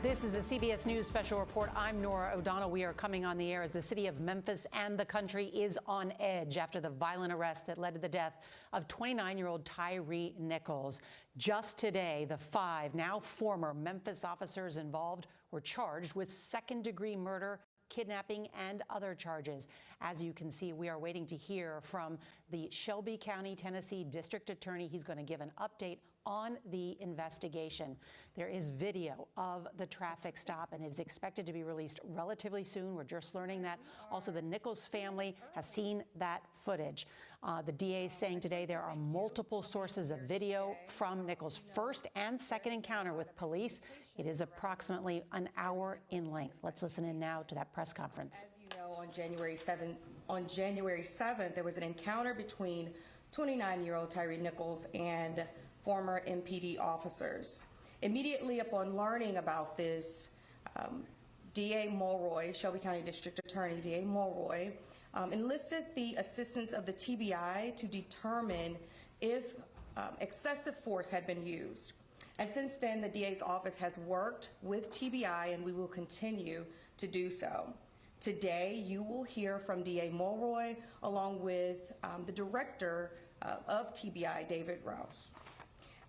This is a CBS News special report. I'm Nora O'Donnell. We are coming on the air as the city of Memphis and the country is on edge after the violent arrest that led to the death of 29-year-old Tyre Nichols. Just today, the 5 now former Memphis officers involved were charged with second-degree murder, kidnapping, and other charges. As you can see, we are waiting to hear from the Shelby County, Tennessee District Attorney. He's going to give an update on the investigation. There is video of the traffic stop, and it is expected to be released relatively soon. We're just learning that. Also, the Nichols family has seen that footage. The DA is saying today there are multiple sources of video from Nichols' first and second encounter with police. It is approximately an hour in length. Let's listen in now to that press conference. As you know, on January 7th, there was an encounter between 29-year-old Tyre Nichols and former MPD officers. Immediately upon learning about this, DA Mulroy, Shelby County District Attorney DA Mulroy, enlisted the assistance of the TBI to determine if excessive force had been used. And since then, the DA's office has worked with TBI, and we will continue to do so. Today, you will hear from DA Mulroy along with the director of TBI, David Rouse.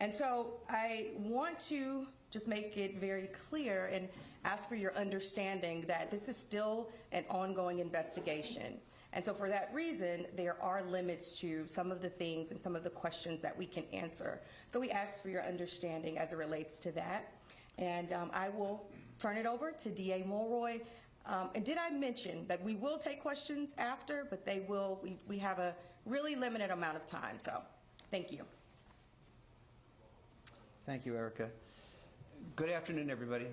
And so I want to just make it very clear and ask for your understanding that this is still an ongoing investigation. And so for that reason, there are limits to some of the things and some of the questions that we can answer. So we ask for your understanding as it relates to that. And I will turn it over to DA Mulroy. And did I mention that we will take questions after, but we have a really limited amount of time. So thank you. Thank you, Erica. Good afternoon, everybody.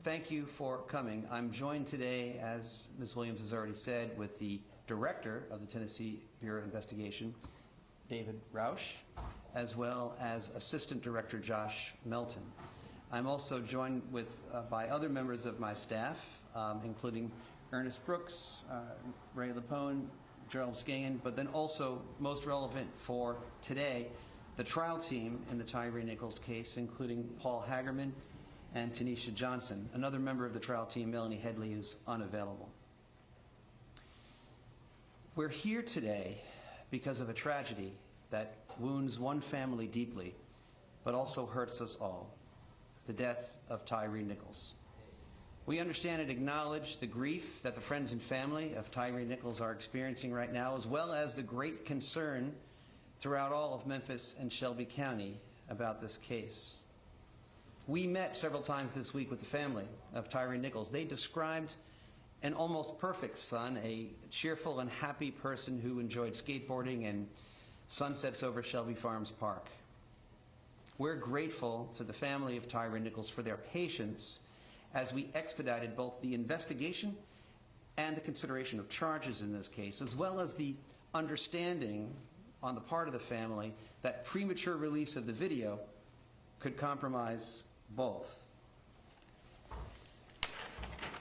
Thank you for coming. I'm joined today, as Ms. Williams has already said, with the director of the Tennessee Bureau of Investigation, David Roush, as well as Assistant Director Josh Melton. I'm also joined by other members of my staff, including Ernest Brooks, Ray Lapone, Gerald Scahan, but then also, most relevant for today, the trial team in the Tyre Nichols case, including Paul Hagerman and Tanisha Johnson. Another member of the trial team, Melanie Headley, is unavailable. We're here today because of a tragedy that wounds one family deeply, but also hurts us all: the death of Tyre Nichols. We understand and acknowledge the grief that the friends and family of Tyre Nichols are experiencing right now, as well as the great concern throughout all of Memphis and Shelby County about this case. We met several times this week with the family of Tyre Nichols. They described an almost perfect son, a cheerful and happy person who enjoyed skateboarding and sunsets over Shelby Farms Park. We're grateful to the family of Tyre Nichols for their patience as we expedited both the investigation and the consideration of charges in this case, as well as the understanding on the part of the family that premature release of the video could compromise both.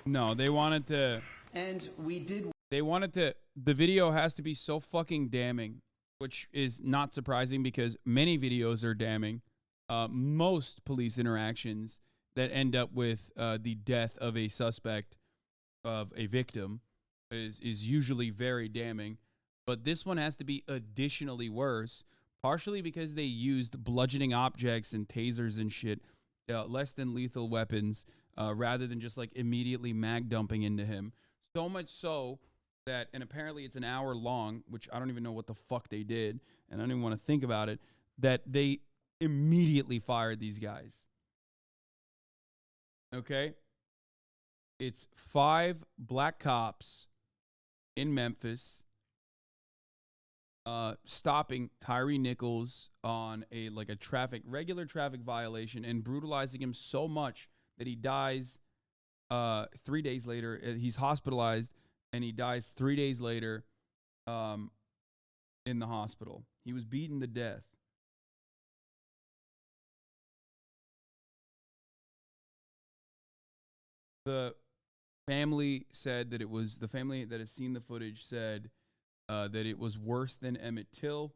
No, they wanted to. And we did. They wanted to. The video has to be so fucking damning, which is not surprising because many videos are damning. Most police interactions that end up with the death of a suspect, of a victim, is usually very damning. But this one has to be additionally worse, partially because they used bludgeoning objects and tasers and shit, less than lethal weapons, rather than just like immediately mag dumping into him. So much so that, and apparently it's an hour long, which I don't even know what the fuck they did, and I don't even want to think about it, that they immediately fired these guys. Okay? It's 5 black cops in Memphis stopping Tyre Nichols on a regular traffic violation and brutalizing him so much that he dies 3 days later. He's hospitalized and he dies 3 days later in the hospital. He was beaten to death. The family said that the family that has seen the footage said that it was worse than Emmett Till.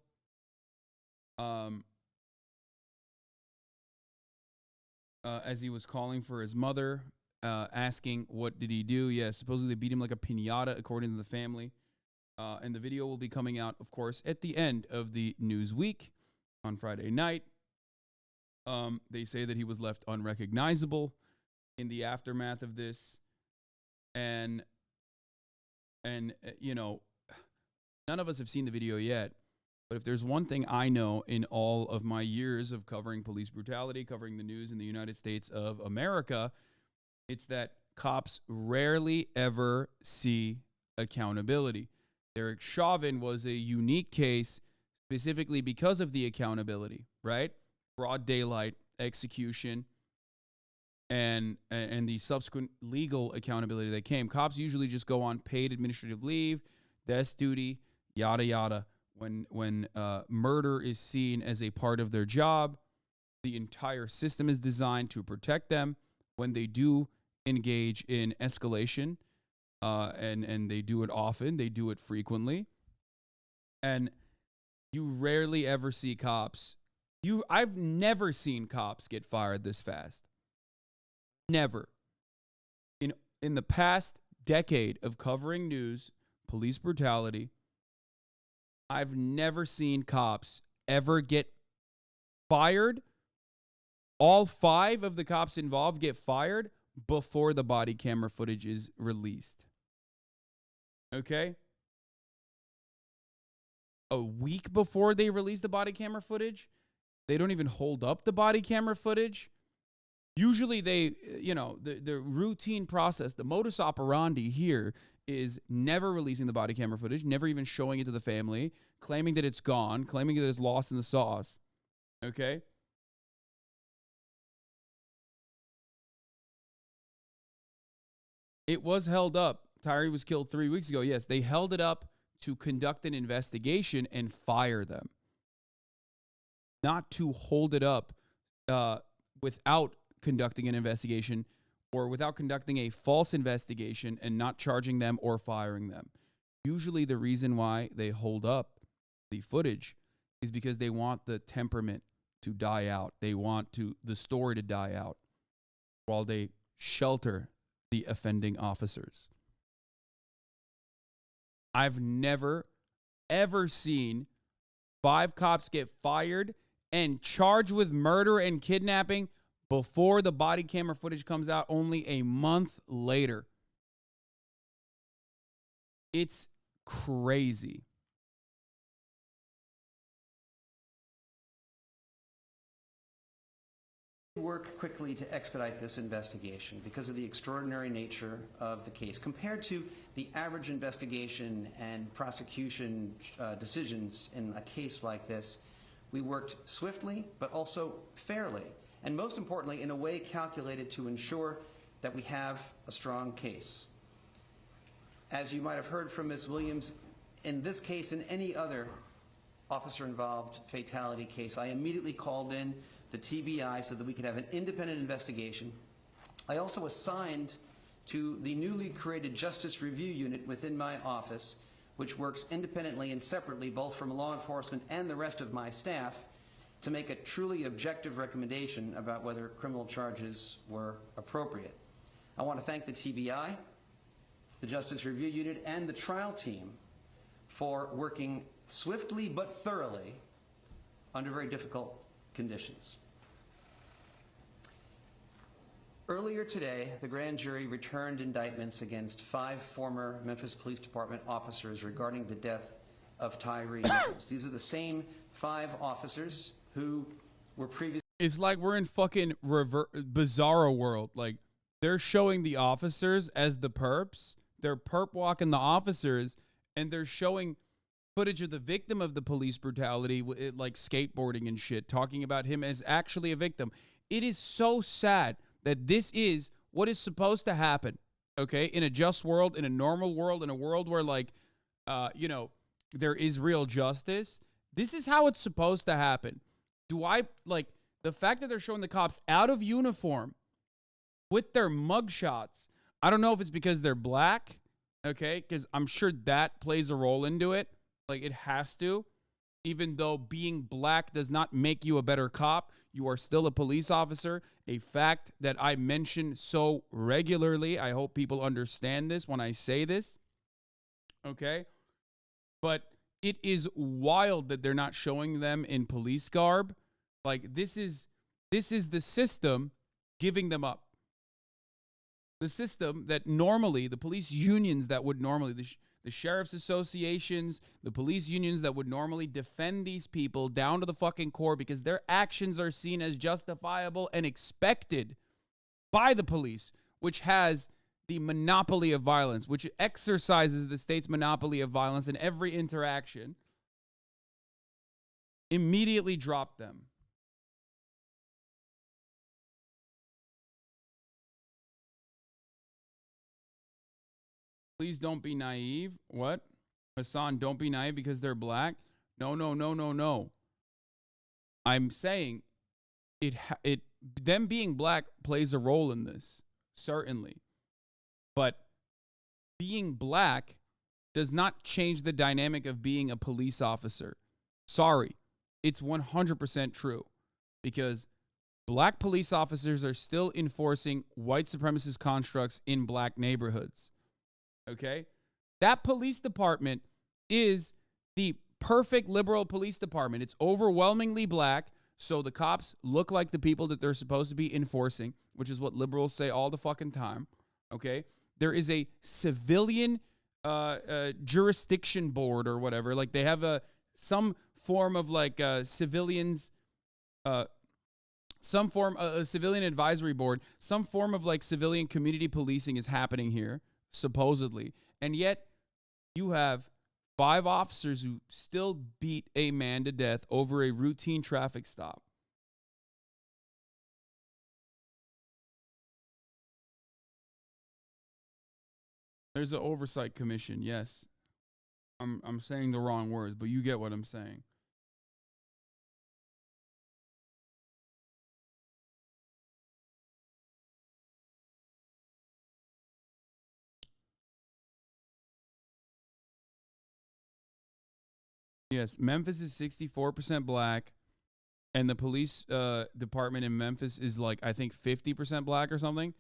as he was calling for his mother, asking what did he do. Yeah, supposedly they beat him like a piñata, according to the family. And the video will be coming out, of course, at the end of the news week on Friday night. They say that he was left unrecognizable in the aftermath of this. And you know, none of us have seen the video yet. But if there's one thing I know in all of my years of covering police brutality, covering the news in the United States of America, it's that cops rarely ever see accountability. Derek Chauvin was a unique case specifically because of the accountability, right? Broad daylight execution and the subsequent legal accountability that came. Cops usually just go on paid administrative leave, desk duty, yada yada. When murder is seen as a part of their job, the entire system is designed to protect them. When they do engage in escalation, and they do it often, they do it frequently, and you rarely ever see cops. I've never seen cops get fired this fast. Never. In the past decade of covering news, police brutality, I've never seen cops ever get fired. All 5 of the cops involved get fired before the body camera footage is released. Okay? A week before they release the body camera footage, they don't even hold up the body camera footage. Usually they, the routine process, the modus operandi here is never releasing the body camera footage, never even showing it to the family, claiming that it's gone, claiming that it's lost in the sauce. Okay? It was held up. Tyre was killed 3 weeks ago. Yes, they held it up to conduct an investigation and fire them. Not to hold it up without conducting an investigation or without conducting a false investigation and not charging them or firing them. Usually the reason why they hold up the footage is because they want the temperament to die out. They want the story to die out while they shelter the offending officers. I've never, ever seen 5 cops get fired and charged with murder and kidnapping before the body camera footage comes out only a month later. It's crazy. Work quickly to expedite this investigation because of the extraordinary nature of the case. Compared to the average investigation and prosecution decisions in a case like this, we worked swiftly but also fairly, and most importantly, in a way calculated to ensure that we have a strong case. As you might have heard from Ms. Williams, in this case and any other officer-involved fatality case, I immediately called in the TBI so that we could have an independent investigation. I also assigned to the newly created Justice Review Unit within my office, which works independently and separately both from law enforcement and the rest of my staff, to make a truly objective recommendation about whether criminal charges were appropriate. I want to thank the TBI, the Justice Review Unit, and the trial team for working swiftly but thoroughly under very difficult conditions. Earlier today, the grand jury returned indictments against 5 former Memphis Police Department officers regarding the death of Tyre Nichols. These are the same 5 officers who were previously... It's like we're in fucking bizarro world. Like, they're showing the officers as the perps. They're perp walking the officers, and they're showing footage of the victim of the police brutality, like skateboarding and shit, talking about him as actually a victim. It is so sad that this is what is supposed to happen, okay? In a just world, in a normal world, in a world where, like, there is real justice. This is how it's supposed to happen. The fact that they're showing the cops out of uniform with their mugshots, I don't know if it's because they're black, okay? Because I'm sure that plays a role into it. Like, it has to. Even though being black does not make you a better cop, you are still a police officer. A fact that I mention so regularly. I hope people understand this when I say this. Okay? But it is wild that they're not showing them in police garb. Like, this is the system giving them up. The system that normally, the police unions that would normally, the sheriff's associations, the police unions that would normally defend these people down to the fucking core because their actions are seen as justifiable and expected by the police, which has the monopoly of violence, which exercises the state's monopoly of violence in every interaction, immediately drop them. Please don't be naive. What? Hassan, don't be naive because they're black? No. I'm saying them being black plays a role in this, certainly. But being black does not change the dynamic of being a police officer. Sorry. It's 100% true. Because black police officers are still enforcing white supremacist constructs in black neighborhoods. Okay? That police department is the perfect liberal police department. It's overwhelmingly black, so the cops look like the people that they're supposed to be enforcing, which is what liberals say all the fucking time. Okay? There is a civilian jurisdiction board or whatever. Like, they have some form of like civilians, a civilian advisory board, some form of like civilian community policing is happening here, supposedly. And yet you have 5 officers who still beat a man to death over a routine traffic stop. There's an oversight commission, yes. I'm saying the wrong words, but you get what I'm saying. Yes, Memphis is 64% black, and the police department in Memphis is like, I think 50% black or something,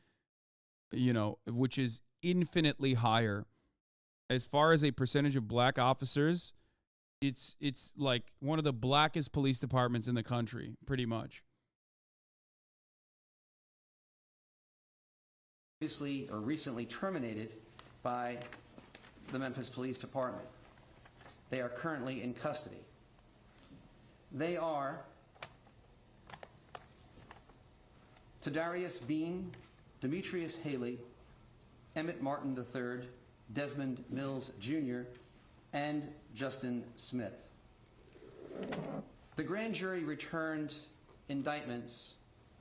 you know, which is infinitely higher. As far as a percentage of black officers, it's like one of the blackest police departments in the country, pretty much. Recently terminated by the Memphis Police Department. They are currently in custody. They are Tadarius Bean, Demetrius Haley, Emmett Martin III, Desmond Mills Jr., and Justin Smith. The grand jury returned indictments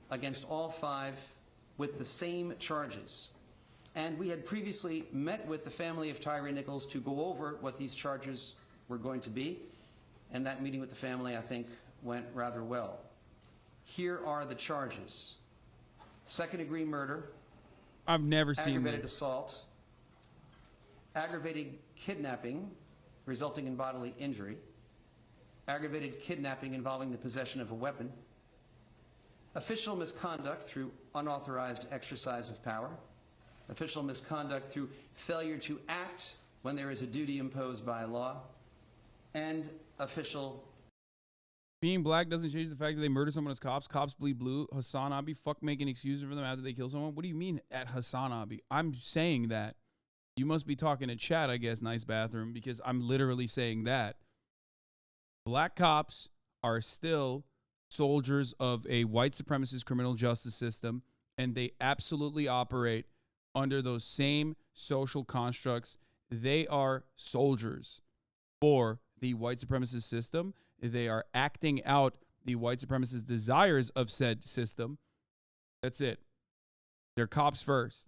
against all 5 with the same charges. And we had previously met with the family of Tyre Nichols to go over what these charges were going to be. And that meeting with the family, I think, went rather well. Here are the charges. Second-degree murder. I've never seen aggravated this. Assault. Aggravated kidnapping resulting in bodily injury. Aggravated kidnapping involving the possession of a weapon. Official misconduct through unauthorized exercise of power. Official misconduct through failure to act when there is a duty imposed by law. And official. Being black doesn't change the fact that they murder someone as cops. Cops bleed blue. Hassan Abi, fuck making excuses for them after they kill someone. What do you mean at Hassan Abi? I'm saying that. You must be talking to chat, I guess, nice bathroom, because I'm literally saying that. Black cops are still soldiers of a white supremacist criminal justice system, and they absolutely operate under those same social constructs. They are soldiers for the white supremacist system. They are acting out the white supremacist desires of said system. That's it. They're cops first.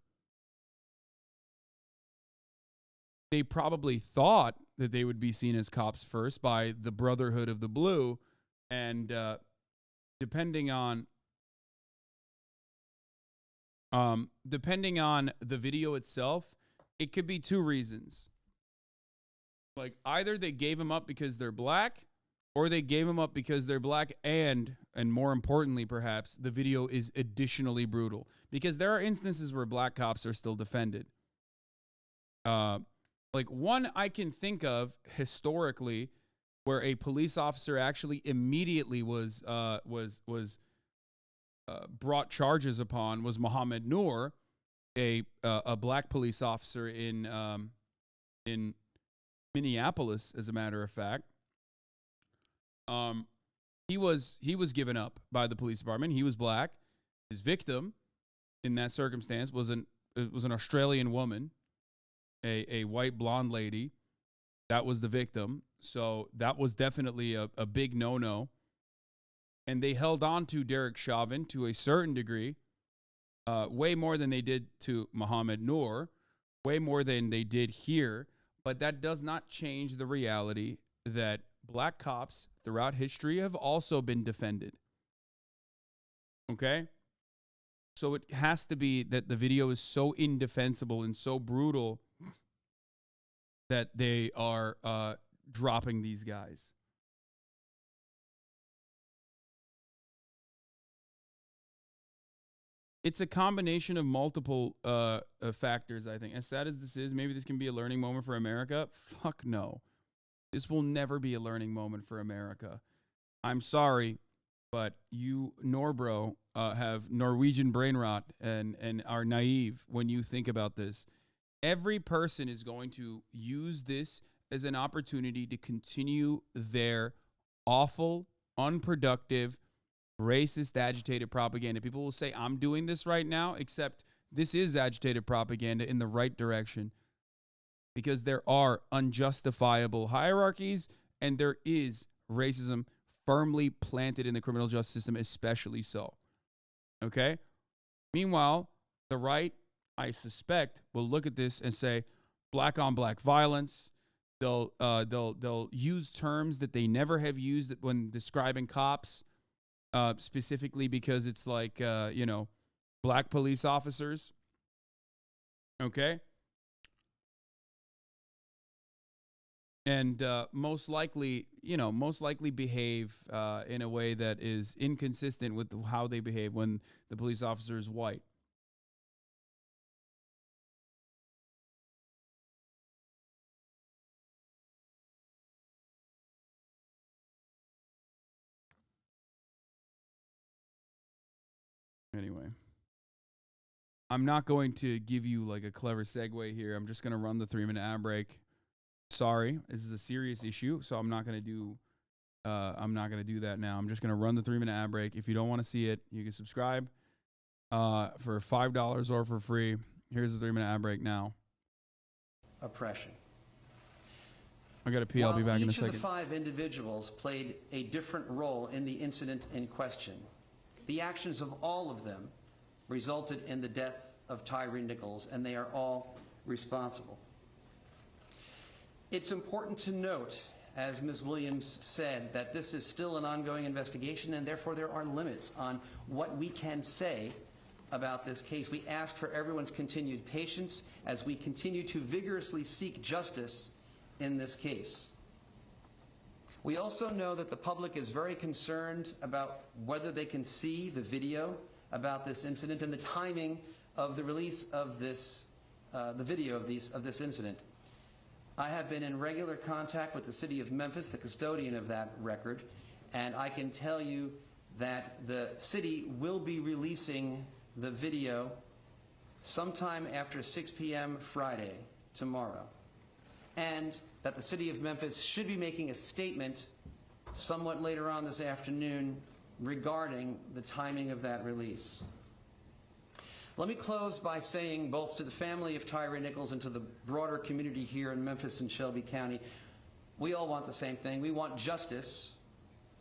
They probably thought that they would be seen as cops first by the Brotherhood of the Blue, and depending on the video itself, it could be 2 reasons. Like, either they gave them up because they're black, or they gave them up because they're black, and more importantly, perhaps, the video is additionally brutal. Because there are instances where black cops are still defended. Like one I can think of historically where a police officer actually immediately was brought charges upon was Mohammed Noor, a black police officer in Minneapolis, as a matter of fact. He was given up by the police department. He was black. His victim in that circumstance was an Australian woman, a white blonde lady. That was the victim. So that was definitely a big no-no. And they held on to Derek Chauvin to a certain degree, way more than they did to Mohammed Noor, way more than they did here. But that does not change the reality that black cops throughout history have also been defended. Okay? So it has to be that the video is so indefensible and so brutal that they are dropping these guys. It's a combination of multiple factors, I think. As sad as this is, maybe this can be a learning moment for America. Fuck no. This will never be a learning moment for America. I'm sorry, but you, Norbro, have Norwegian brain rot and are naive when you think about this. Every person is going to use this as an opportunity to continue their awful, unproductive, racist, agitated propaganda. People will say, I'm doing this right now, except this is agitated propaganda in the right direction. Because there are unjustifiable hierarchies and there is racism firmly planted in the criminal justice system, especially so. Okay? Meanwhile, the right, I suspect, will look at this and say, black on black violence. They'll use terms that they never have used when describing cops, specifically because it's like, black police officers. Okay? And most likely behave in a way that is inconsistent with how they behave when the police officer is white. Anyway, I'm not going to give you like a clever segue here. I'm just going to run the 3-minute ad break. Sorry, this is a serious issue, so I'm not going to do that now. I'm just going to run the 3-minute ad break. If you don't want to see it, you can subscribe for $5 or for free. Here's the 3-minute ad break now. Oppression. I got to pee. I'll be back in a second. Each of the 5 individuals played a different role in the incident in question. The actions of all of them resulted in the death of Tyre Nichols, and they are all responsible. It's important to note, as Ms. Williams said, that this is still an ongoing investigation, and therefore there are limits on what we can say about this case. We ask for everyone's continued patience as we continue to vigorously seek justice in this case. We also know that the public is very concerned about whether they can see the video about this incident and the timing of the release of this, the video of this incident. I have been in regular contact with the city of Memphis, the custodian of that record, and I can tell you that the city will be releasing the video sometime after 6 p.m. Friday, tomorrow, and that the city of Memphis should be making a statement somewhat later on this afternoon regarding the timing of that release. Let me close by saying, both to the family of Tyre Nichols and to the broader community here in Memphis and Shelby County, we all want the same thing. We want justice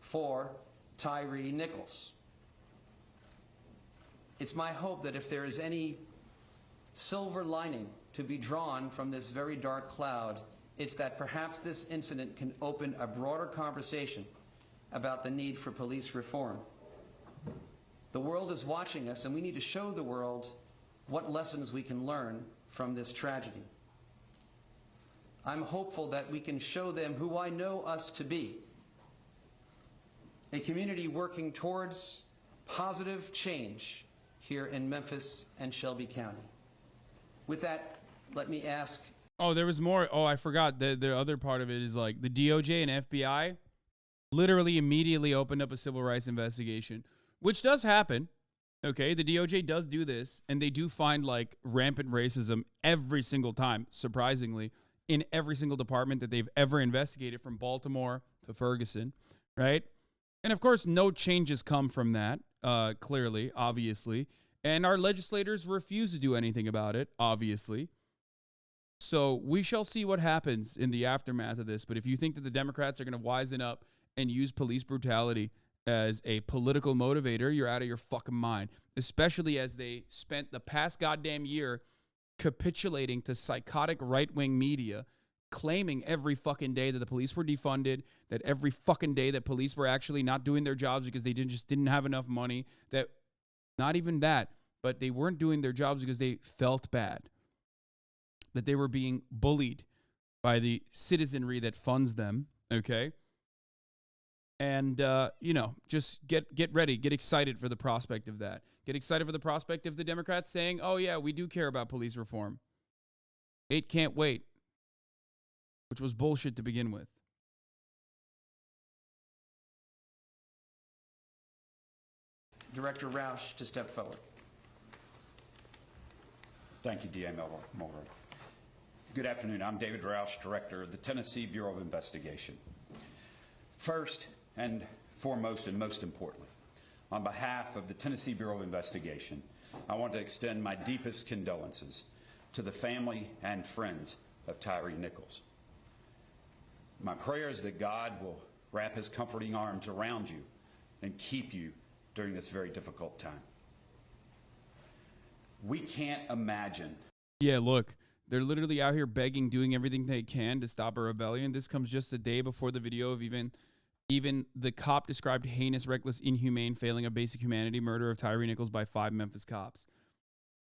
for Tyre Nichols. It's my hope that if there is any silver lining to be drawn from this very dark cloud, it's that perhaps this incident can open a broader conversation about the need for police reform. The world is watching us, and we need to show the world what lessons we can learn from this tragedy. I'm hopeful that we can show them who I know us to be, a community working towards positive change here in Memphis and Shelby County. With that, let me ask. Oh, there was more. Oh, I forgot. The other part of it is like the DOJ and FBI literally immediately opened up a civil rights investigation, which does happen. Okay, the DOJ does do this, and they do find like rampant racism every single time, surprisingly, in every single department that they've ever investigated, from Baltimore to Ferguson, right? And of course, no changes come from that, clearly, obviously. And our legislators refuse to do anything about it, obviously. So we shall see what happens in the aftermath of this. But if you think that the Democrats are going to wisen up and use police brutality as a political motivator, you're out of your fucking mind. Especially as they spent the past goddamn year capitulating to psychotic right-wing media, claiming every fucking day that the police were defunded, that every fucking day that police were actually not doing their jobs because they just didn't have enough money, that not even that, but they weren't doing their jobs because they felt bad, that they were being bullied by the citizenry that funds them, okay? And, just get ready, get excited for the prospect of that. Get excited for the prospect of the Democrats saying, oh, yeah, we do care about police reform. It can't wait, which was bullshit to begin with. Director Roush to step forward. Thank you, D.A. Mulder. Good afternoon. I'm David Roush, Director of the Tennessee Bureau of Investigation. First and foremost and most importantly, on behalf of the Tennessee Bureau of Investigation, I want to extend my deepest condolences to the family and friends of Tyre Nichols. My prayer is that God will wrap his comforting arms around you and keep you during this very difficult time. We can't imagine. Yeah, look, they're literally out here begging, doing everything they can to stop a rebellion. This comes just a day before the video of even the cop described heinous, reckless, inhumane, failing of basic humanity murder of Tyre Nichols by 5 Memphis cops.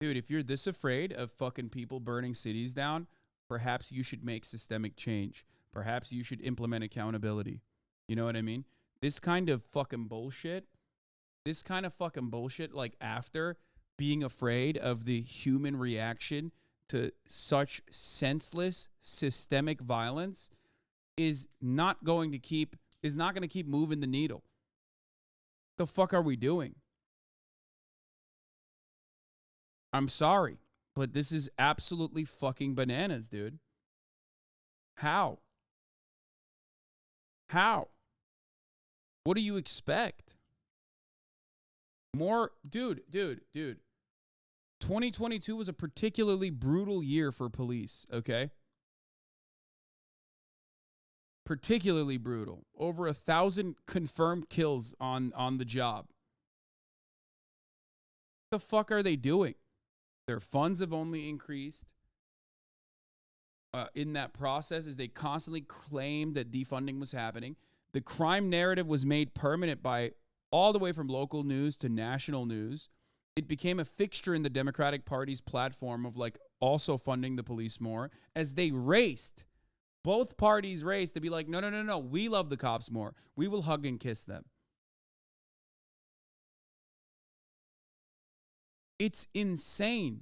Dude, if you're this afraid of fucking people burning cities down, perhaps you should make systemic change. Perhaps you should implement accountability. You know what I mean? This kind of fucking bullshit, like after being afraid of the human reaction to such senseless systemic violence is not going to keep moving the needle. What the fuck are we doing? I'm sorry, but this is absolutely fucking bananas, dude. How? What do you expect? More, dude. 2022 was a particularly brutal year for police, okay? Particularly brutal. Over 1,000 confirmed kills on the job. What the fuck are they doing? Their funds have only increased in that process as they constantly claimed that defunding was happening. The crime narrative was made permanent by all the way from local news to national news. It became a fixture in the Democratic Party's platform of like also funding the police more as they raced. Both parties raced to be like, no, we love the cops more. We will hug and kiss them. It's insane.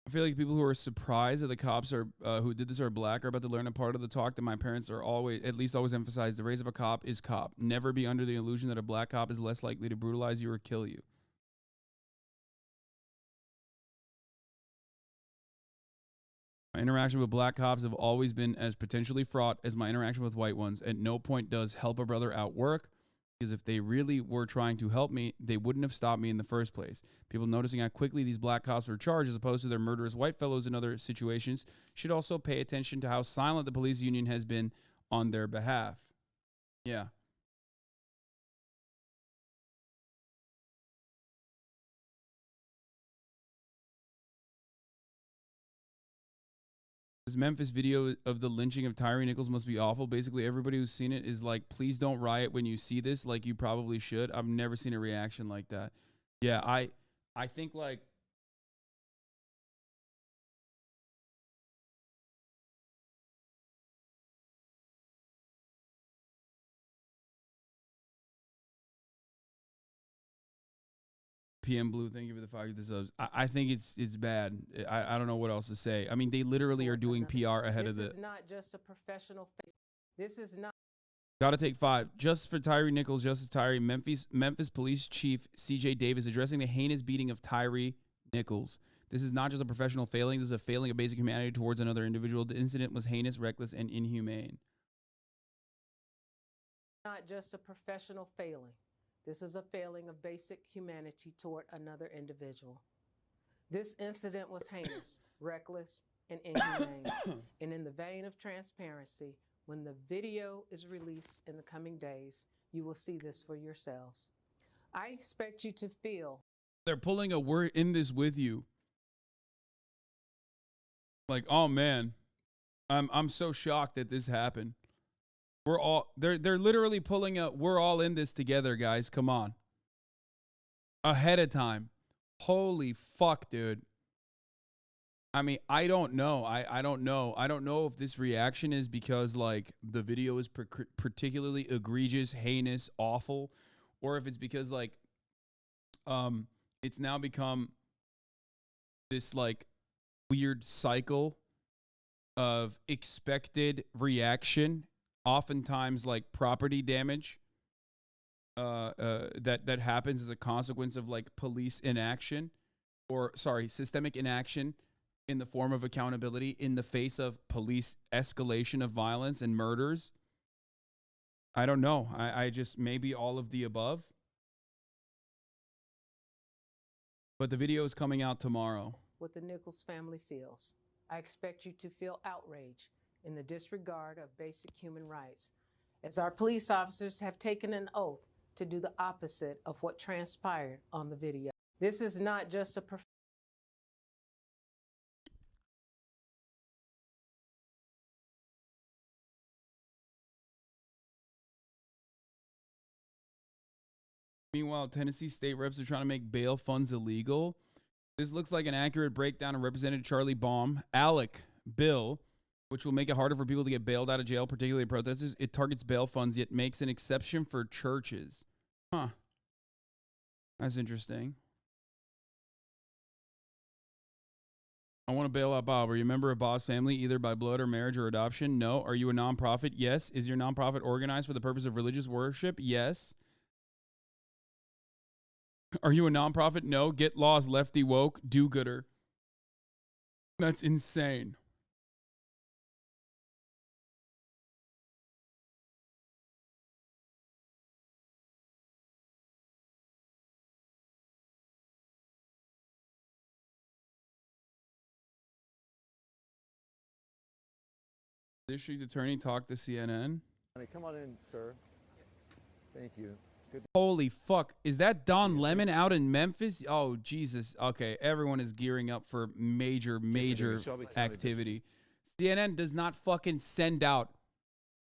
I feel like people who are surprised that the cops are who did this are black are about to learn a part of the talk that my parents are always emphasize. The race of a cop is cop. Never be under the illusion that a black cop is less likely to brutalize you or kill you. My interaction with black cops have always been as potentially fraught as my interaction with white ones. At no point does help a brother out work. because if they really were trying to help me, they wouldn't have stopped me in the first place. People noticing how quickly these black cops were charged as opposed to their murderous white fellows in other situations should also pay attention to how silent the police union has been on their behalf. Yeah. This Memphis video of the lynching of Tyre Nichols must be awful. Basically, everybody who's seen it is like, please don't riot when you see this, like you probably should. I've never seen a reaction like that. Yeah, I think like PM Blue, thank you for the 5 subs. I think it's bad. I don't know what else to say. I mean, they literally are doing PR ahead of the. This is not just a professional face. This is not. Gotta take 5. Just for Tyre Nichols, Justice Tyre, Memphis Police Chief C.J. Davis addressing the heinous beating of Tyre Nichols. This is not just a professional failing. This is a failing of basic humanity towards another individual. The incident was heinous, reckless, and inhumane. Not just a professional failing. This is a failing of basic humanity toward another individual. This incident was heinous, reckless, and inhumane. And in the vein of transparency, when the video is released in the coming days, you will see this for yourselves. I expect you to feel. They're pulling a "we're in this with you." Like, oh man, I'm so shocked that this happened. They're literally pulling a "we're all in this together, guys. Come on." Ahead of time. Holy fuck, dude. I mean, I don't know. I don't know. I don't know if this reaction is because like the video is particularly egregious, heinous, awful, or if it's because like it's now become this like weird cycle of expected reaction, oftentimes like property damage that happens as a consequence of like police inaction, or sorry, systemic inaction in the form of accountability in the face of police escalation of violence and murders. I don't know. I just, maybe all of the above. But the video is coming out tomorrow. What the Nichols family feels. I expect you to feel outrage in the disregard of basic human rights, as our police officers have taken an oath to do the opposite of what transpired on the video. This is not just a Meanwhile, Tennessee state reps are trying to make bail funds illegal. This looks like an accurate breakdown of Representative Charlie Baum, ALEC bill, which will make it harder for people to get bailed out of jail, particularly protesters. It targets bail funds, yet makes an exception for churches. Huh. That's interesting. I want to bail out Bob. Are you a member of Bob's family, either by blood or marriage or adoption? No. Are you a nonprofit? Yes. Is your nonprofit organized for the purpose of religious worship? Yes. Are you a nonprofit? No. Get lost, lefty woke, do-gooder. That's insane. District attorney talked to CNN. Come on in, sir. Thank you. Good. Holy fuck. Is that Don Lemon out in Memphis? Oh, Jesus. Okay, everyone is gearing up for major activity. CNN does not fucking send out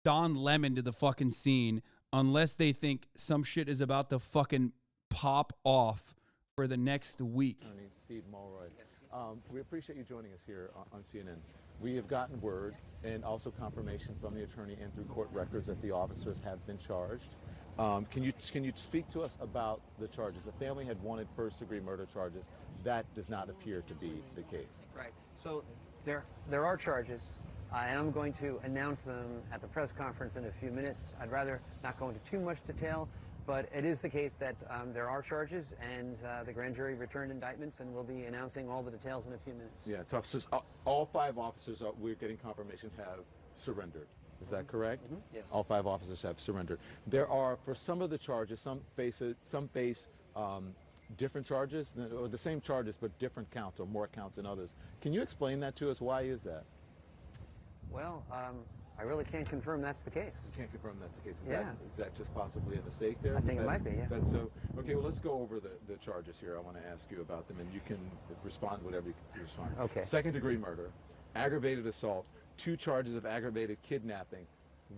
Don Lemon to the fucking scene unless they think some shit is about to fucking pop off for the next week. Attorney Steve Mulroy. We appreciate you joining us here on CNN. We have gotten word and also confirmation from the attorney and through court records that the officers have been charged. Can you speak to us about the charges? The family had wanted first-degree murder charges. That does not appear to be the case. Right. So there are charges. I am going to announce them at the press conference in a few minutes. I'd rather not go into too much detail, but it is the case that there are charges, and the grand jury returned indictments, and we'll be announcing all the details in a few minutes. Yeah, it's officers. All 5 officers we're getting confirmation have surrendered. Is that correct? Yes. All 5 officers have surrendered. There are, for some of the charges, some face different charges, or the same charges but different counts or more counts than others. Can you explain that to us? Why is that? Well, I really can't confirm that's the case. You can't confirm that's the case. Is Yeah. that just possibly a mistake there? I think it might be, yeah. That's so. Okay, well, let's go over the charges here. I want to ask you about them, and you can respond whatever you can respond. Okay. Second-degree murder, aggravated assault, 2 charges of aggravated kidnapping.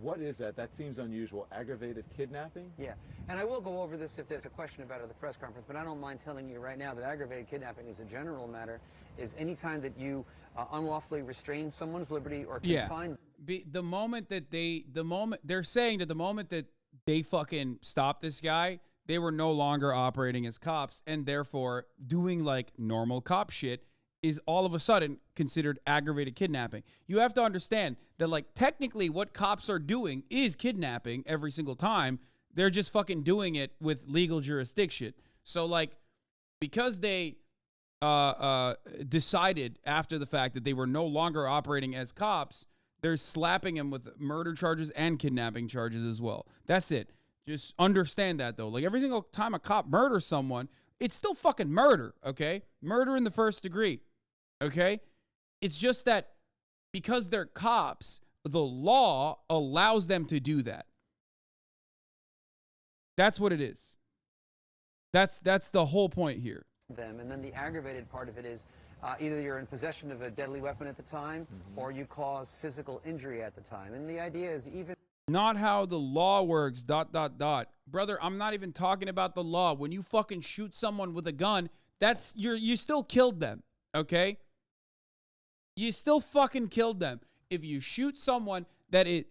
What is that? That seems unusual. Aggravated kidnapping? Yeah, and I will go over this if there's a question about it at the press conference, but I don't mind telling you right now that aggravated kidnapping is a general matter, is any time that you unlawfully restrain someone's liberty or confine... The moment that they're saying that the moment that they fucking stopped this guy, they were no longer operating as cops, and therefore doing like normal cop shit is all of a sudden considered aggravated kidnapping. You have to understand that, like, technically what cops are doing is kidnapping every single time. They're just fucking doing it with legal jurisdiction. So, like, because they decided after the fact that they were no longer operating as cops, they're slapping him with murder charges and kidnapping charges as well. That's it. Just understand that, though. Like, every single time a cop murders someone, it's still fucking murder, okay? Murder in the first degree. Okay? It's just that because they're cops, the law allows them to do that. That's what it is. That's the whole point here. them. And then the aggravated part of it is either you're in possession of a deadly weapon at the time or you cause physical injury at the time. And the idea is even... Not how the law works, ... Brother, I'm not even talking about the law. When you fucking shoot someone with a gun, that's you still killed them, okay? You still fucking killed them. If you shoot someone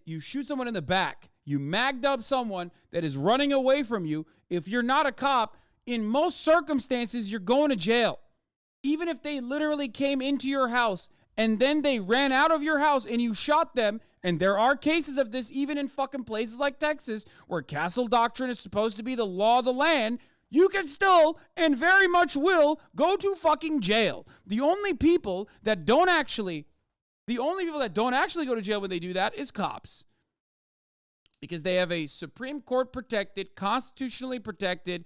you shoot someone in the back, you magged up someone that is running away from you, if you're not a cop, in most circumstances, you're going to jail. Even if they literally came into your house and then they ran out of your house and you shot them, and there are cases of this even in fucking places like Texas where castle doctrine is supposed to be the law of the land, you can still and very much will go to fucking jail. The only people that don't actually go to jail when they do that is cops. Because they have a Supreme Court protected, constitutionally protected,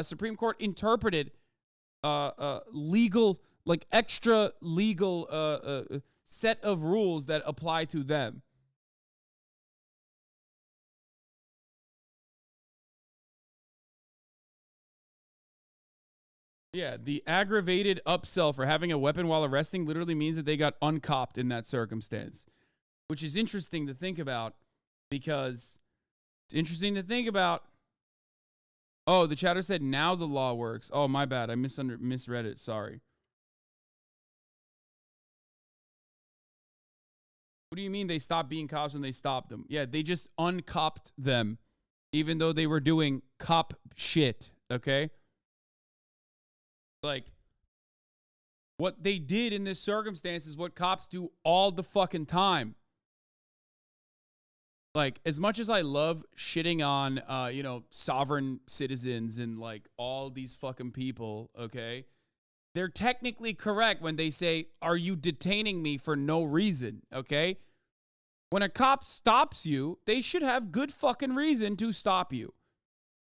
Supreme Court interpreted legal, like extra legal set of rules that apply to them. Yeah, the aggravated upsell for having a weapon while arresting literally means that they got uncopped in that circumstance, which is interesting to think about because it's interesting to think about. Oh, the chatter said now the law works. Oh, my bad. I misread it. Sorry. What do you mean they stopped being cops when they stopped them? Yeah, they just uncopped them, even though they were doing cop shit, okay? Like, what they did in this circumstance is what cops do all the fucking time. Like, as much as I love shitting on, sovereign citizens and, like, all these fucking people, okay? They're technically correct when they say, are you detaining me for no reason, okay? When a cop stops you, they should have good fucking reason to stop you.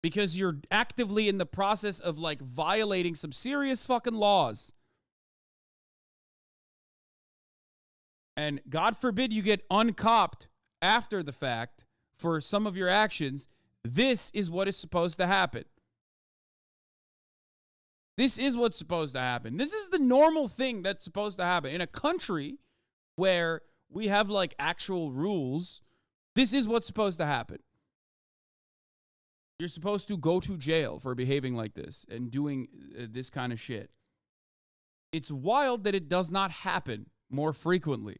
Because you're actively in the process of, like, violating some serious fucking laws. And God forbid you get uncopped after the fact for some of your actions. This is what is supposed to happen. This is what's supposed to happen. This is the normal thing that's supposed to happen. In a country where we have, like, actual rules, this is what's supposed to happen. You're supposed to go to jail for behaving like this and doing this kind of shit. It's wild that it does not happen more frequently.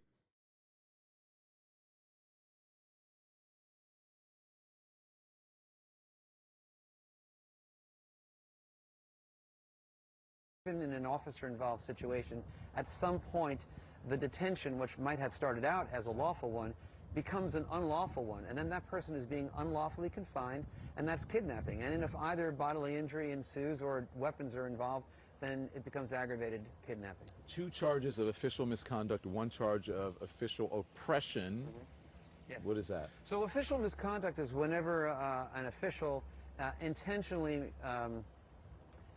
Even in an officer-involved situation, at some point, the detention, which might have started out as a lawful one, becomes an unlawful one, and then that person is being unlawfully confined, and that's kidnapping. And if either bodily injury ensues or weapons are involved, then it becomes aggravated kidnapping. 2 charges of official misconduct, 1 charge of official oppression. Yes. What is that? So official misconduct is whenever an official intentionally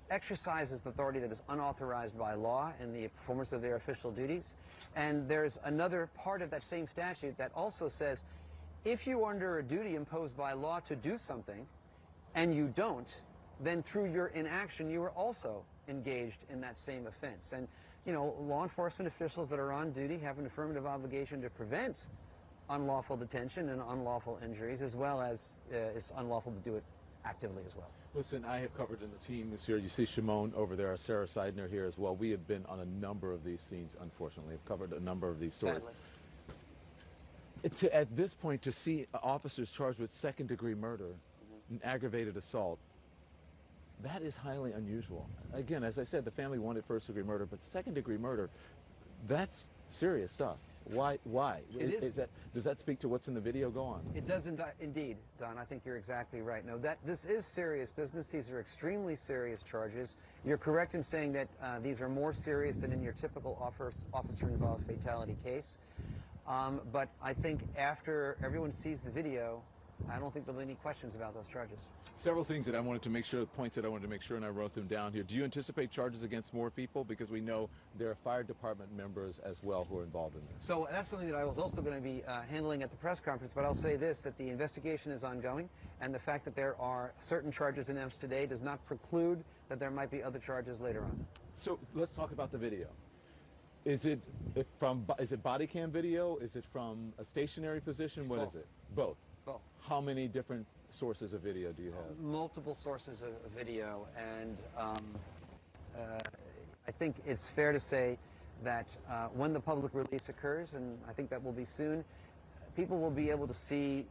exercises authority that is unauthorized by law in the performance of their official duties. And there's another part of that same statute that also says if you are under a duty imposed by law to do something and you don't, then through your inaction you are also engaged in that same offense. And, you know, law enforcement officials that are on duty have an affirmative obligation to prevent unlawful detention and unlawful injuries, as well as it's unlawful to do it actively as well. Listen, I have covered in the team this year. You see Shimon over there, Sarah Seidner here as well. We have been on a number of these scenes, unfortunately. I've covered a number of these stories. Sadly. At this point, to see officers charged with second-degree murder and aggravated assault, that is highly unusual. Again, as I said, the family wanted first-degree murder, but second-degree murder, that's serious stuff. Why? It is. Does that speak to what's in the video? Go on. It does indeed, Don. I think you're exactly right. No, this is serious business. These are extremely serious charges. You're correct in saying that these are more serious than in your typical officer-involved fatality case. But I think after everyone sees the video, I don't think there'll be any questions about those charges. Several things that I wanted to make sure, points that I wanted to make sure, and I wrote them down here. Do you anticipate charges against more people? Because we know there are fire department members as well who are involved in this. So that's something that I was also going to be handling at the press conference, but I'll say this, that the investigation is ongoing, and the fact that there are certain charges announced today does not preclude that there might be other charges later on. So let's talk about the video. Is it body cam video? Is it from a stationary position? What is it? Both. Both. How many different sources of video do you have? Multiple sources of video, and I think it's fair to say that when the public release occurs, and I think that will be soon, people will be able to see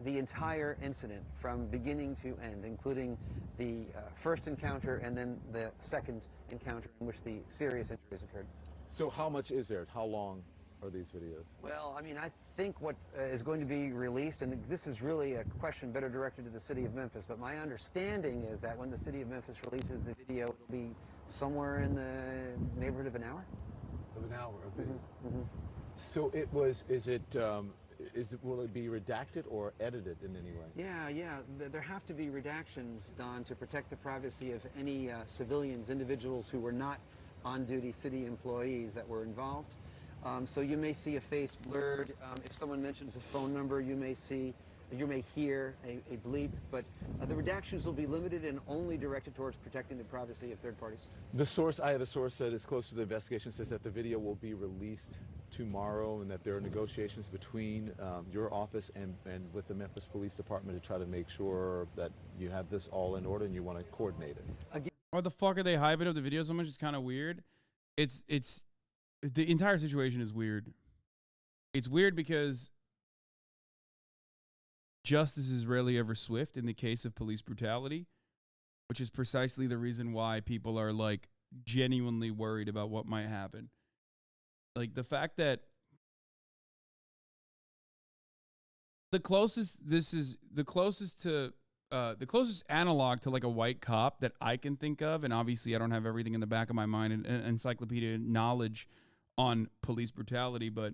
the entire incident from beginning to end, including the first encounter and then the second encounter in which the serious injuries occurred. So how much is there? How long are these videos? Well, I mean, I think what is going to be released, and this is really a question better directed to the city of Memphis, but my understanding is that when the city of Memphis releases the video, it'll be somewhere in the neighborhood of an hour. Of an hour, okay. So it was, will it be redacted or edited in any way? Yeah. There have to be redactions, Don, to protect the privacy of any civilians, individuals who were not on-duty city employees that were involved. So you may see a face blurred. If someone mentions a phone number, you may hear a bleep, but the redactions will be limited and only directed towards protecting the privacy of third parties. I have a source that is close to the investigation, says that the video will be released tomorrow and that there are negotiations between your office and with the Memphis Police Department to try to make sure that you have this all in order and you want to coordinate it. Again, Why the fuck are they hyping up the video so much? It's kind of weird. It's the entire situation is weird. It's weird because justice is rarely ever swift in the case of police brutality, which is precisely the reason why people are like genuinely worried about what might happen. Like the fact that the closest analog to like a white cop that I can think of, and obviously I don't have everything in the back of my mind and encyclopedia knowledge on police brutality, but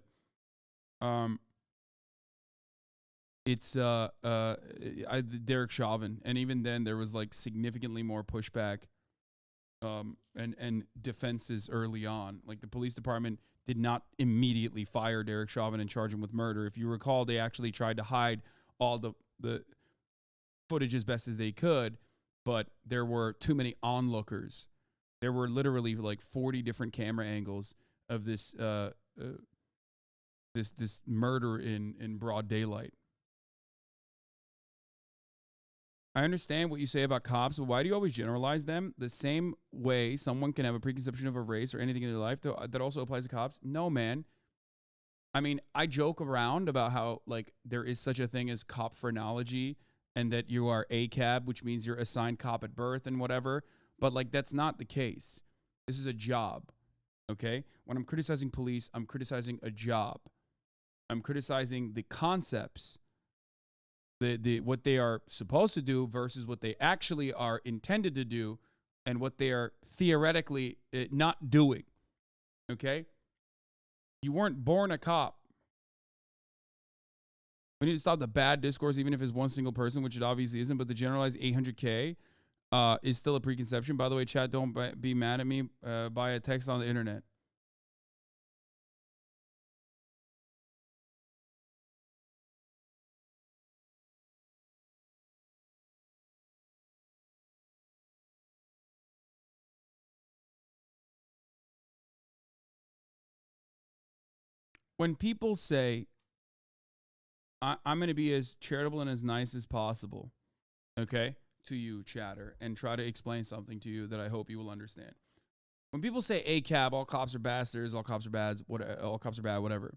it's Derek Chauvin, and even then there was like significantly more pushback and defenses early on. Like the police department did not immediately fire Derek Chauvin and charge him with murder. If you recall, they actually tried to hide all the footage as best as they could, but there were too many onlookers. There were literally like 40 different camera angles of this this murder in broad daylight. I understand what you say about cops, but why do you always generalize them? The same way someone can have a preconception of a race or anything in their life that also applies to cops? No, man. I mean, I joke around about how like there is such a thing as cop phrenology and that you are ACAB, which means you're assigned cop at birth and whatever. But like that's not the case. This is a job. Okay? When I'm criticizing police, I'm criticizing a job. I'm criticizing the concepts, the what they are supposed to do versus what they actually are intended to do and what they are theoretically not doing. Okay? You weren't born a cop. We need to stop the bad discourse, even if it's one single person, which it obviously isn't. But the generalized 800K is still a preconception. By the way, chat, don't be mad at me by a text on the internet. When people say, I'm going to be as charitable and as nice as possible, okay, to you, chatter, and try to explain something to you that I hope you will understand. When people say ACAB, all cops are bastards, all cops are bad, all cops are bad, whatever,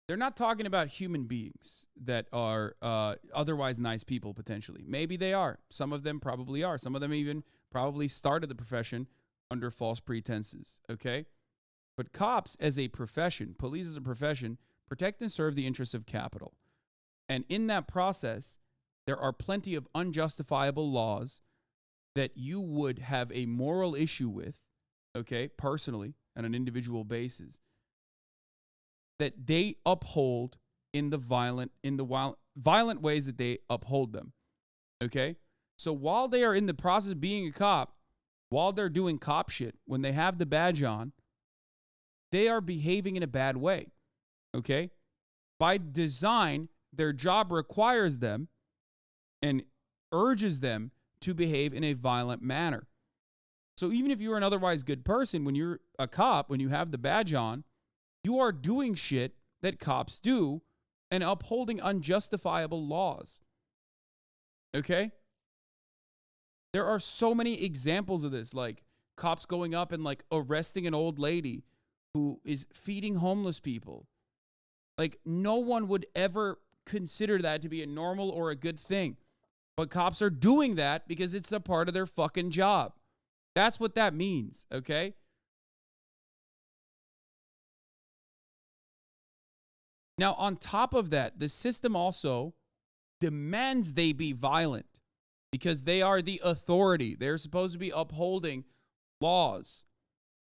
they're not talking about human beings that are otherwise nice people, potentially. Maybe they are. Some of them probably are. Some of them even probably started the profession under false pretenses, okay? But cops as a profession, police as a profession, protect and serve the interests of capital. And in that process, there are plenty of unjustifiable laws that you would have a moral issue with, okay, personally, on an individual basis, that they uphold in the violent ways that they uphold them, okay? So while they are in the process of being a cop, while they're doing cop shit, when they have the badge on, they are behaving in a bad way, okay? By design, their job requires them and urges them to behave in a violent manner. So even if you're an otherwise good person, when you're a cop, when you have the badge on, you are doing shit that cops do and upholding unjustifiable laws, okay? There are so many examples of this, like cops going up and like arresting an old lady who is feeding homeless people. Like, no one would ever consider that to be a normal or a good thing. But cops are doing that because it's a part of their fucking job. That's what that means, okay? Now, on top of that, the system also demands they be violent because they are the authority. They're supposed to be upholding laws,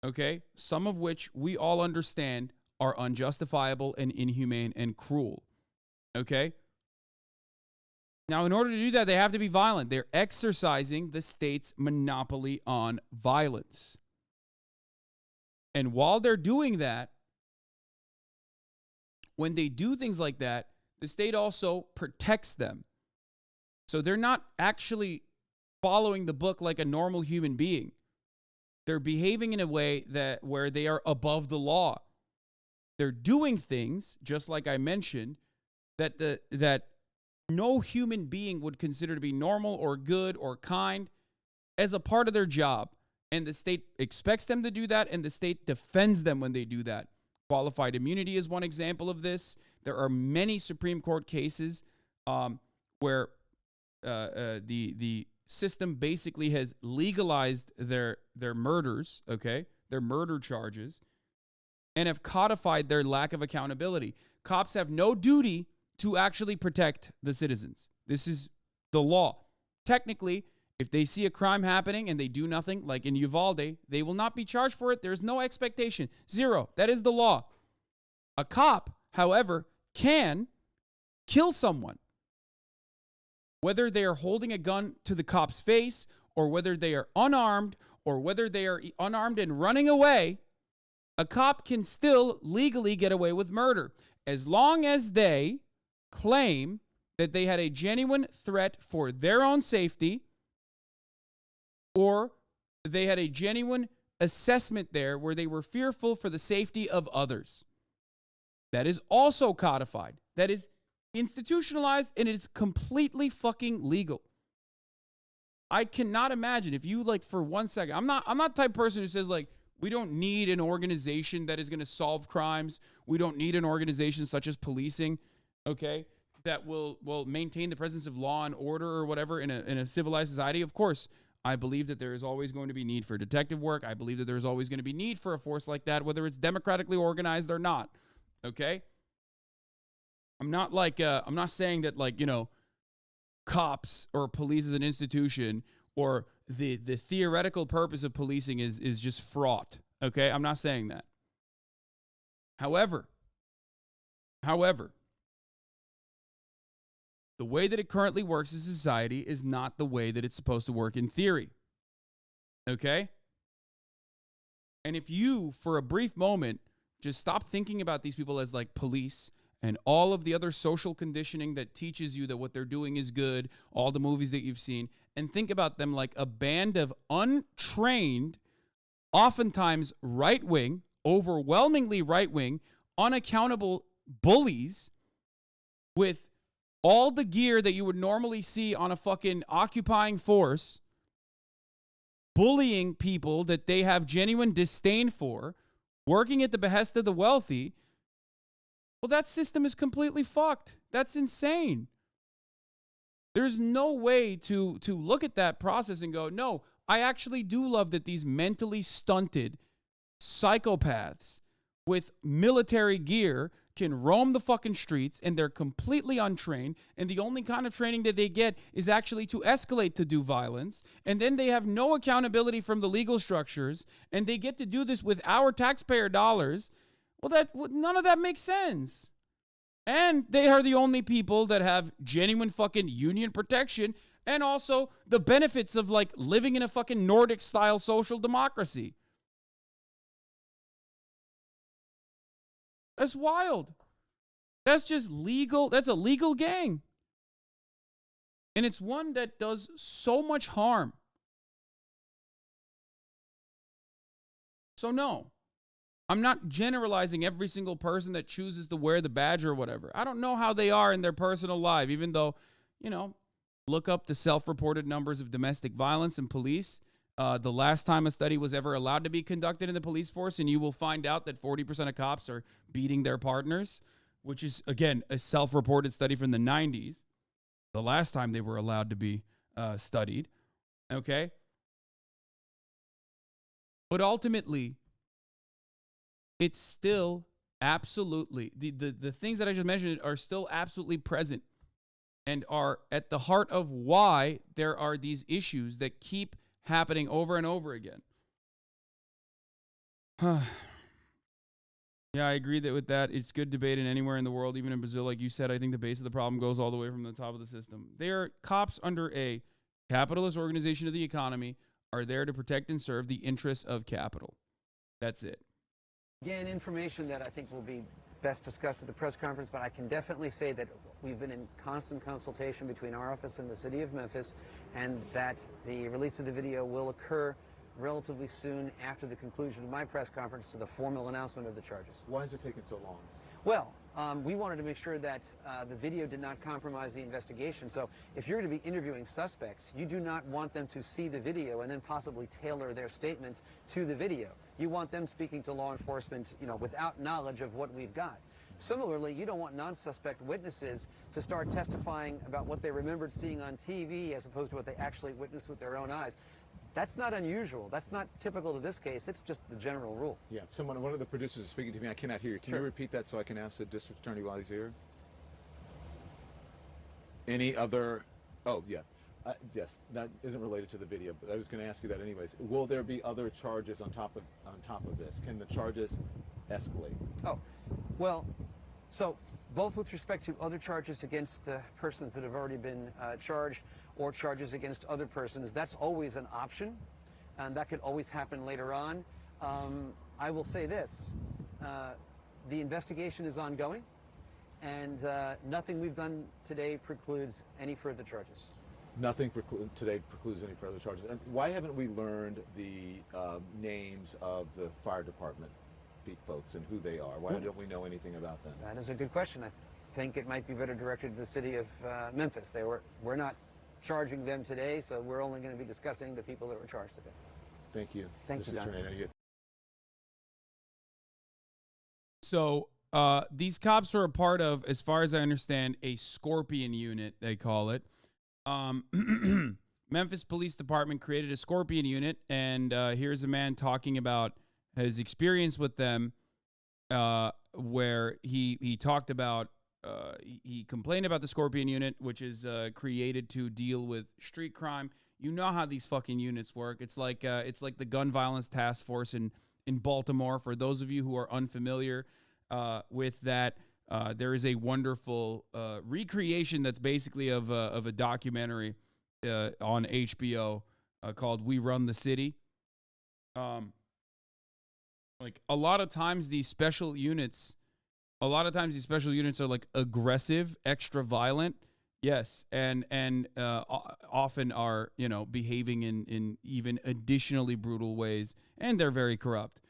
okay? Some of which we all understand are unjustifiable and inhumane and cruel, okay? Now, in order to do that, they have to be violent. They're exercising the state's monopoly on violence. And while they're doing that, when they do things like that, the state also protects them. So they're not actually following the book like a normal human being. They're behaving in a way that where they are above the law. They're doing things, just like I mentioned, that no human being would consider to be normal or good or kind as a part of their job. And the state expects them to do that, and the state defends them when they do that. Qualified immunity is one example of this. There are many Supreme Court cases where the system basically has legalized their murders, okay, their murder charges, and have codified their lack of accountability. Cops have no duty to actually protect the citizens. This is the law. Technically, if they see a crime happening and they do nothing, like in Uvalde, they will not be charged for it. There's no expectation. Zero. That is the law. A cop, however, can kill someone. Whether they are holding a gun to the cop's face, or whether they are unarmed, or whether they are unarmed and running away, a cop can still legally get away with murder, as long as they claim that they had a genuine threat for their own safety, or they had a genuine assessment there where they were fearful for the safety of others. That is also codified. That is institutionalized, and it's completely fucking legal. I cannot imagine if you, like, for 1 second, I'm not the type of person who says, like, we don't need an organization that is going to solve crimes. We don't need an organization such as policing, okay, that will maintain the presence of law and order or whatever in a civilized society. Of course, I believe that there is always going to be need for detective work. I believe that there's always going to be need for a force like that, whether it's democratically organized or not, okay? I'm not saying that, like, you know, cops or police as an institution or the theoretical purpose of policing is just fraught, okay? I'm not saying that. However, The way that it currently works in society is not the way that it's supposed to work in theory. Okay? And if you, for a brief moment, just stop thinking about these people as like police and all of the other social conditioning that teaches you that what they're doing is good, all the movies that you've seen, and think about them like a band of untrained, oftentimes right-wing, overwhelmingly right-wing, unaccountable bullies with all the gear that you would normally see on a fucking occupying force, bullying people that they have genuine disdain for, working at the behest of the wealthy. Well, that system is completely fucked. That's insane. There's no way to look at that process and go, no, I actually do love that these mentally stunted psychopaths with military gear can roam the fucking streets and they're completely untrained, and the only kind of training that they get is actually to escalate to do violence, and then they have no accountability from the legal structures, and they get to do this with our taxpayer dollars. Well, none of that makes sense. And they are the only people that have genuine fucking union protection and also the benefits of like living in a fucking Nordic style social democracy. That's wild. That's just legal. That's a legal gang. And it's one that does so much harm. So no, I'm not generalizing every single person that chooses to wear the badge or whatever. I don't know how they are in their personal life, even though, look up the self-reported numbers of domestic violence and police. The last time a study was ever allowed to be conducted in the police force, and you will find out that 40% of cops are beating their partners, which is, again, a self-reported study from the 90s. The last time they were allowed to be studied. Okay? But ultimately, it's still absolutely, the things that I just mentioned are still absolutely present and are at the heart of why there are these issues that keep happening over and over again. Yeah, I agree that with that. It's good debate in anywhere in the world, even in Brazil. Like you said, I think the base of the problem goes all the way from the top of the system. They are cops under a capitalist organization of the economy are there to protect and serve the interests of capital. That's it. Again, information that I think will be best discussed at the press conference, but I can definitely say that we've been in constant consultation between our office and the city of Memphis, and that the release of the video will occur relatively soon after the conclusion of my press conference to the formal announcement of the charges. Why is it taking so long? Well, we wanted to make sure that the video did not compromise the investigation. So if you're going to be interviewing suspects, you do not want them to see the video and then possibly tailor their statements to the video. You want them speaking to law enforcement, without knowledge of what we've got. Similarly, you don't want non-suspect witnesses to start testifying about what they remembered seeing on TV as opposed to what they actually witnessed with their own eyes. That's not unusual. That's not typical to this case. It's just the general rule. Yeah, one of the producers is speaking to me. I cannot hear you. Can you repeat that so I can ask the district attorney while he's here? Any other? Oh, yeah. Yes, that isn't related to the video, but I was going to ask you that anyways. Will there be other charges on top of this? Can the charges escalate? Oh, well, so both with respect to other charges against the persons that have already been charged or charges against other persons, that's always an option, and that could always happen later on. I will say this, the investigation is ongoing, and nothing we've done today precludes any further charges. Nothing today precludes any further charges. And why haven't we learned the names of the fire department folks and who they are? Why don't we know anything about them? That is a good question. I think it might be better directed to the city of Memphis. We're not charging them today, so we're only going to be discussing the people that were charged today. Thank you. Thank you, John. So these cops are a part of, as far as I understand, a Scorpion unit, they call it. Memphis Police Department created a Scorpion unit, and here's a man talking about his experience with them, where he talked about he complained about the Scorpion unit, which is created to deal with street crime. You know how these fucking units work. It's like the gun violence task force in Baltimore. For those of you who are unfamiliar with that, there is a wonderful recreation that's basically of a documentary on HBO called "We Run the City." Like a lot of times these special units are like aggressive, extra violent. Yes, and often are, you know, behaving in even additionally brutal ways, and they're very corrupt.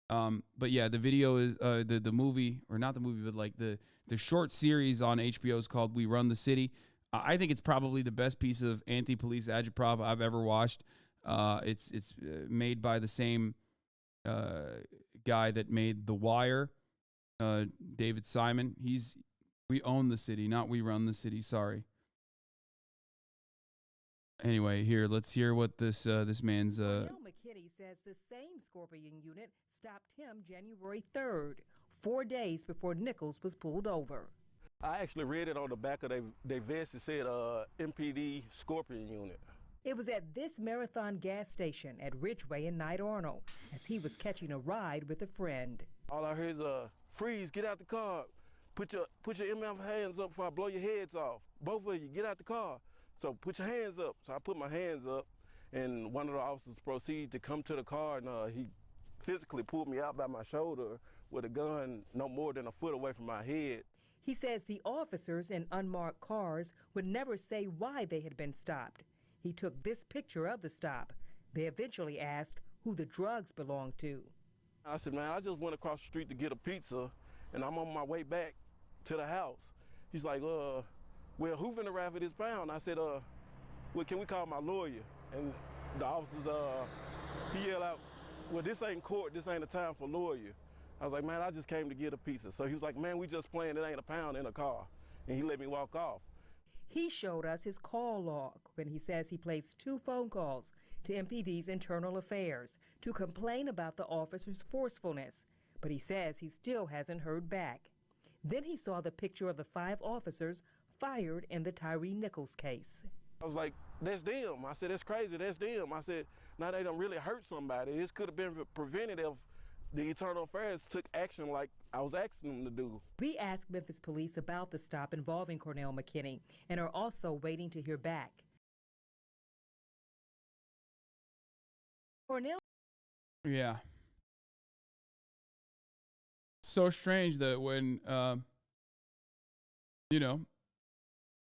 But yeah, the video is the movie, or not the movie, but like the short series on HBO is called "We Run the City." I think it's probably the best piece of anti-police agitprop I've ever watched. It's made by the same guy that made The Wire, David Simon. We own the city, not we run the city. Sorry. Anyway, here, let's hear what this man's. Cornell McKinney says the same Scorpion unit stopped him January 3rd, 4 days before Nichols was pulled over. I actually read it on the back of their vest. It said MPD Scorpion unit. It was at this Marathon gas station at Ridgeway in Knight Arnold as he was catching a ride with a friend. All I heard is freeze, get out the car. Put your MF hands up before I blow your heads off. Both of you, get out the car. So put your hands up. So I put my hands up, and one of the officers proceeded to come to the car, and he physically pulled me out by my shoulder with a gun no more than a foot away from my head. He says the officers in unmarked cars would never say why they had been stopped. He took this picture of the stop. They eventually asked who the drugs belonged to. I said, man, I just went across the street to get a pizza, and I'm on my way back to the house. He's like, well, who finna ride for this pound? I said, well, can we call my lawyer? And the officers, he yelled out, well, this ain't court, this ain't a time for lawyer. I was like, man, I just came to get a pizza. So he was like, man, we just playing, it ain't a pound in a car. And he let me walk off. He showed us his call log when he says he placed 2 phone calls to MPD's internal affairs to complain about the officers' forcefulness, but he says he still hasn't heard back. Then he saw the picture of the 5 officers fired in the Tyre Nichols case. I was like, that's them. I said, that's crazy, that's them. I said, now they don't really hurt somebody. This could have been prevented if the internal affairs took action like I was asking them to do. We asked Memphis police about the stop involving Cornell McKinney and are also waiting to hear back. Cornell. Yeah. So strange that when,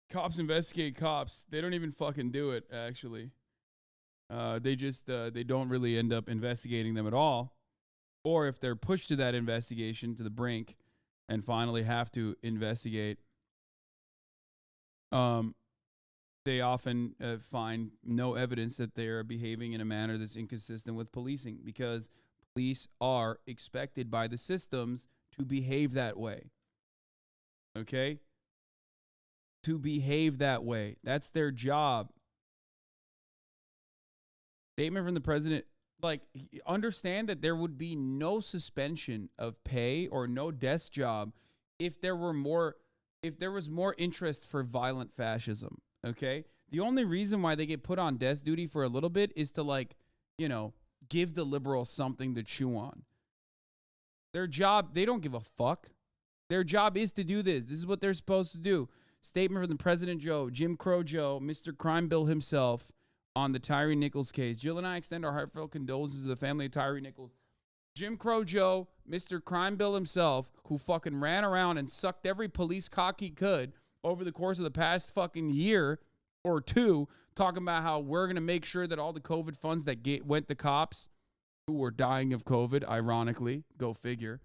cops investigate cops, they don't even fucking do it, actually. They don't really end up investigating them at all. Or if they're pushed to that investigation, to the brink, and finally have to investigate, they often find no evidence that they are behaving in a manner that's inconsistent with policing, because police are expected by the systems to behave that way. Okay? To behave that way. That's their job. Statement from the president. Like, understand that there would be no suspension of pay or no desk job if there was more interest for violent fascism. Okay? The only reason why they get put on desk duty for a little bit is to, give the liberals something to chew on. Their job, they don't give a fuck. Their job is to do this. This is what they're supposed to do. Statement from the President Joe, Jim Crow Joe, Mr. Crime Bill himself, on the Tyre Nichols case. Jill and I extend our heartfelt condolences to the family of Tyre Nichols. Jim Crow Joe, Mr. Crime Bill himself, who fucking ran around and sucked every police cock he could over the course of the past fucking year or two, talking about how we're going to make sure that all the COVID funds that went to cops who were dying of COVID, ironically, go figure,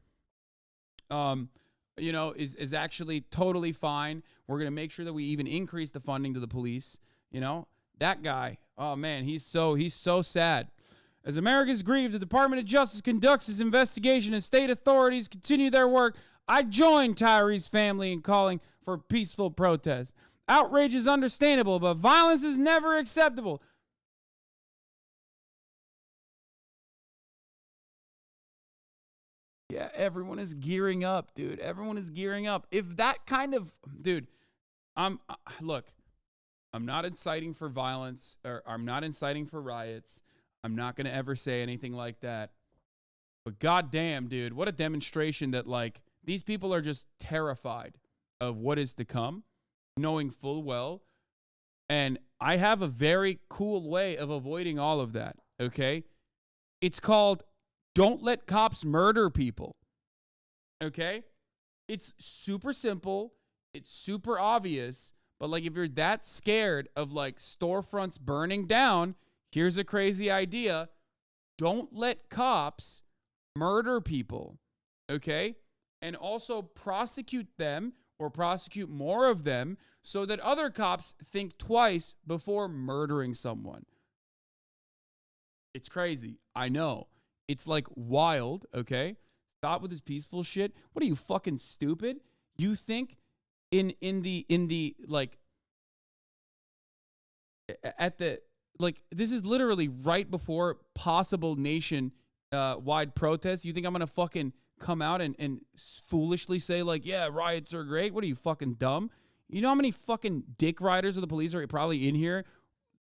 is actually totally fine. We're going to make sure that we even increase the funding to the police. That guy, oh man, he's so sad. As America's grieved, the Department of Justice conducts its investigation and state authorities continue their work. I join Tyre's family in calling for peaceful protest. Outrage is understandable, but violence is never acceptable. Yeah, everyone is gearing up, dude. Everyone is gearing up. If that kind of, dude, look, I'm not inciting for violence, or I'm not inciting for riots. I'm not going to ever say anything like that. But goddamn, dude, what a demonstration that, These people are just terrified of what is to come, knowing full well. And I have a very cool way of avoiding all of that, okay? It's called don't let cops murder people, okay? It's super simple. It's super obvious. But, like, if you're that scared of, like, storefronts burning down, here's a crazy idea. Don't let cops murder people, okay? And also prosecute them or prosecute more of them so that other cops think twice before murdering someone. It's crazy. I know. It's like wild, okay? Stop with this peaceful shit. What are you, fucking stupid? You think in the like at the like this is literally right before possible nation wide protests. You think I'm gonna fucking come out and foolishly say, like, yeah, riots are great? What are you, fucking dumb? You know how many fucking dick riders of the police are probably in here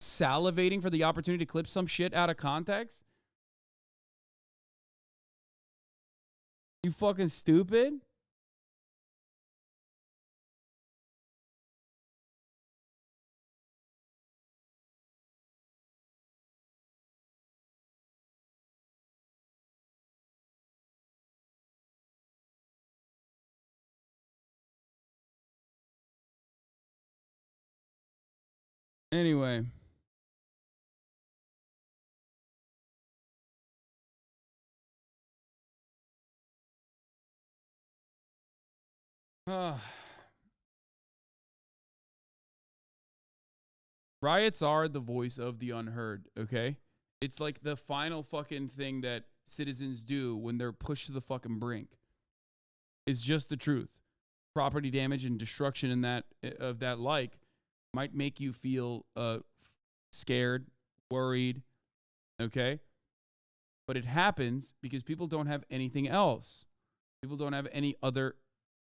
salivating for the opportunity to clip some shit out of context? You fucking stupid? Anyway. Riots are the voice of the unheard, okay? It's like the final fucking thing that citizens do when they're pushed to the fucking brink. It's just the truth. Property damage and destruction in that of that like might make you feel scared, worried, okay? But it happens because people don't have anything else. People don't have any other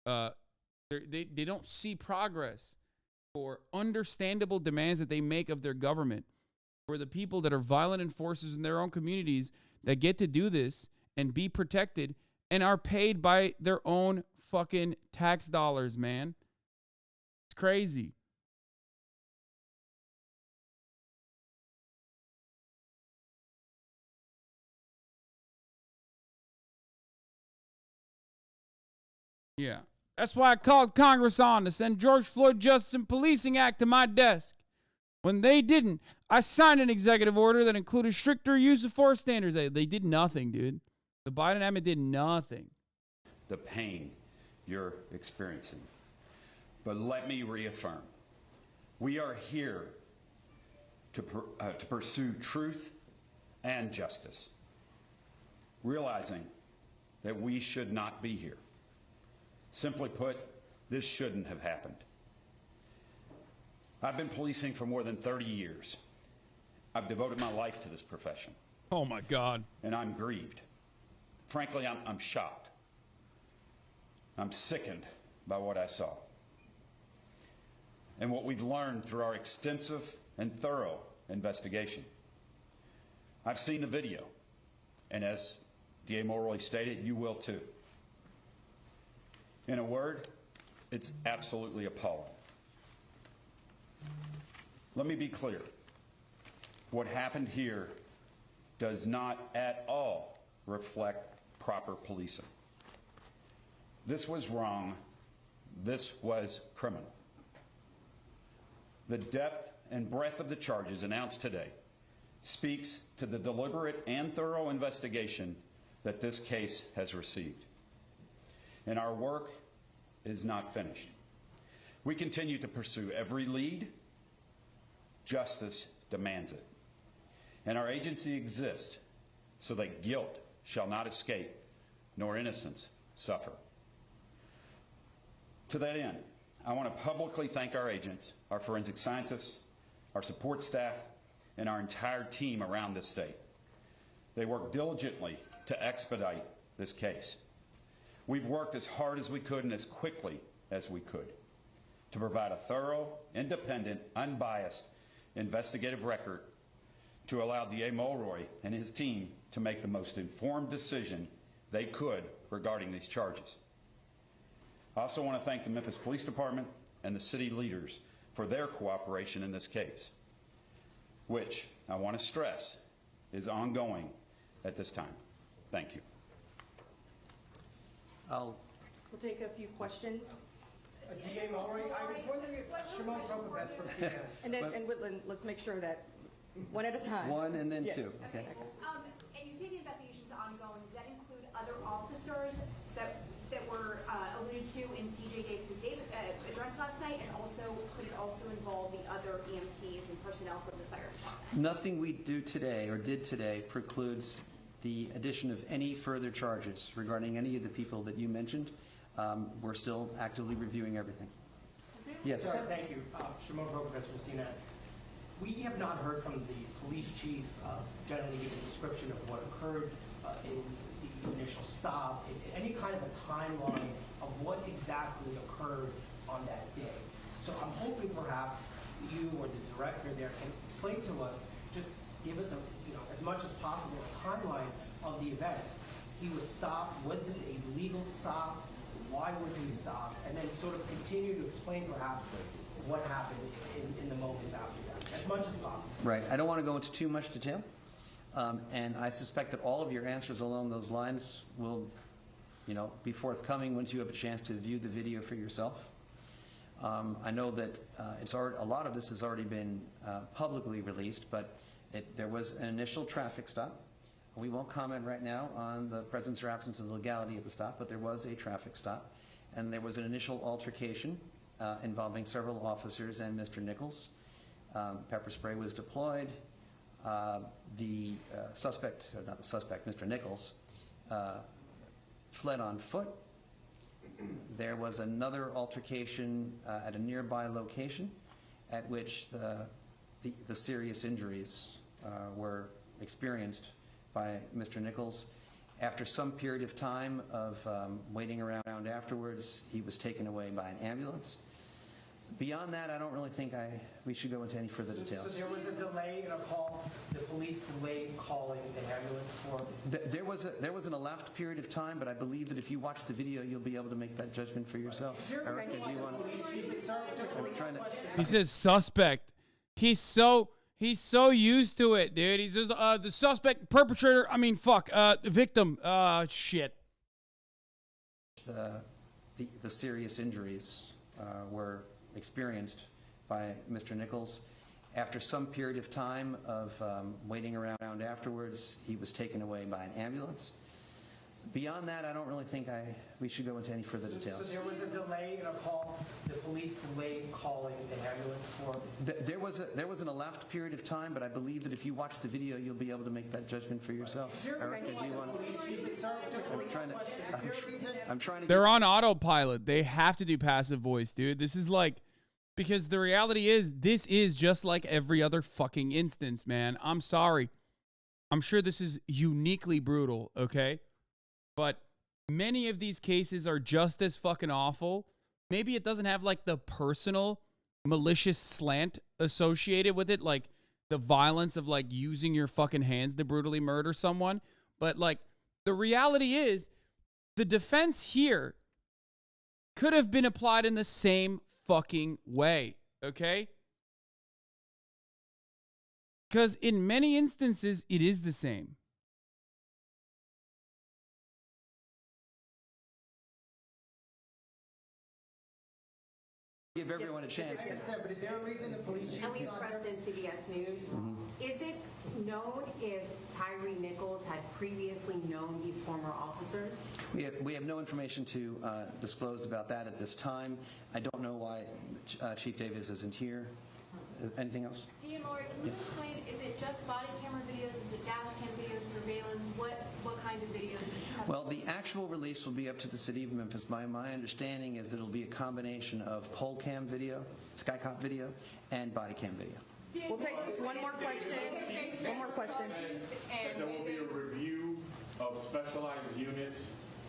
they don't see progress for understandable demands that they make of their government. For the people that are violent enforcers in their own communities that get to do this and be protected and are paid by their own fucking tax dollars, man. It's crazy. Yeah. That's why I called Congress on to send George Floyd Justice and Policing Act to my desk. When they didn't, I signed an executive order that included stricter use of force standards. They did nothing, dude. The Biden admin did nothing. The pain you're experiencing. But let me reaffirm, we are here to pursue truth and justice, realizing that we should not be here. Simply put, this shouldn't have happened. I've been policing for more than 30 years. I've devoted my life to this profession. Oh my God. And I'm grieved. Frankly, I'm shocked. I'm sickened by what I saw and what we've learned through our extensive and thorough investigation. I've seen the video, and as DA Mulroy stated, you will too. In a word, it's absolutely appalling. Let me be clear. What happened here does not at all reflect proper policing. This was wrong. This was criminal. The depth and breadth of the charges announced today speaks to the deliberate and thorough investigation that this case has received. And our work is not finished. We continue to pursue every lead. Justice demands it. And our agency exists so that guilt shall not escape, nor innocence suffer. To that end, I want to publicly thank our agents, our forensic scientists, our support staff, and our entire team around this state. They worked diligently to expedite this case. We've worked as hard as we could and as quickly as we could to provide a thorough, independent, unbiased investigative record to allow DA Mulroy and his team to make the most informed decision they could regarding these charges. I also want to thank the Memphis Police Department and the city leaders for their cooperation in this case, which I want to stress is ongoing at this time. Thank you. We'll take a few questions. DA Mulroy, I was wondering if Shimon broke the best from CNN. And Whitland, let's make sure that one at a time. One and then Yes. two. Okay. And you say the investigation's ongoing. Does that include other officers that were alluded to in C.J. Davis's address last night, and also could it also involve the other EMTs and personnel from the fire department? Nothing we do today or did today precludes the addition of any further charges regarding any of the people that you mentioned. We're still actively reviewing everything. Yes. Sir, thank you. Shimon Brokovich from CNN. We have not heard from the police chief generally give a description of what occurred in the initial stop, any kind of a timeline of what exactly occurred on that day. So I'm hoping perhaps you or the director there can explain to us, just give us as much as possible a timeline of the events. He was stopped. Was this a legal stop? Why was he stopped? And then sort of continue to explain perhaps what happened in the moments after that, as much as possible. Right. I don't want to go into too much detail. And I suspect that all of your answers along those lines will, be forthcoming once you have a chance to view the video for yourself. I know that a lot of this has already been publicly released, but there was an initial traffic stop. We won't comment right now on the presence or absence of legality of the stop, but there was a traffic stop, and there was an initial altercation involving several officers and Mr. Nichols. Pepper spray was deployed. The suspect, or not the suspect, Mr. Nichols, fled on foot. There was another altercation at a nearby location at which the serious injuries were experienced by Mr. Nichols. After some period of time of waiting around afterwards, he was taken away by an ambulance. Beyond that, I don't really think we should go into any further details. So there was a delay in a call. The police delayed calling the ambulance for. There was an elapsed period of time, but I believe that if you watch the video, you'll be able to make that judgment for yourself. Erica, do you want? He says suspect. He's so used to it, dude. He's just the suspect, perpetrator. I mean, victim. Shit. The serious injuries were experienced by Mr. Nichols. After some period of time of waiting around afterwards, he was taken away by an ambulance. Beyond that, I don't really think we should go into any further details. So there was a delay in a call. The police delayed calling the ambulance for. There was an elapsed period of time, but I believe that if you watch the video, you'll be able to make that judgment for yourself. Erica, do you want? I'm trying to. They're on autopilot. They have to do passive voice, dude. This is because the reality is, this is just like every other fucking instance, man. I'm sorry. I'm sure this is uniquely brutal, okay? But many of these cases are just as fucking awful. Maybe it doesn't have the personal malicious slant associated with it, like the violence of using your fucking hands to brutally murder someone. But the reality is, the defense here could have been applied in the same fucking way, okay? Because in many instances, it is the same. Give everyone a chance. But is there a reason the police chief Elise Preston, CBS News. Is it known if Tyre Nichols had previously known these former officers? We have no information to disclose about that at this time. I don't know why Chief Davis isn't here. Anything else? DA Mulroy, can you explain, is it just body camera videos, is it dash cam videos, surveillance, what kind of videos? Well, the actual release will be up to the city of Memphis. My understanding is that it'll be a combination of pole cam video, skycop video, and body cam video. We'll take one more question. One more question. That there will be a review of specialized units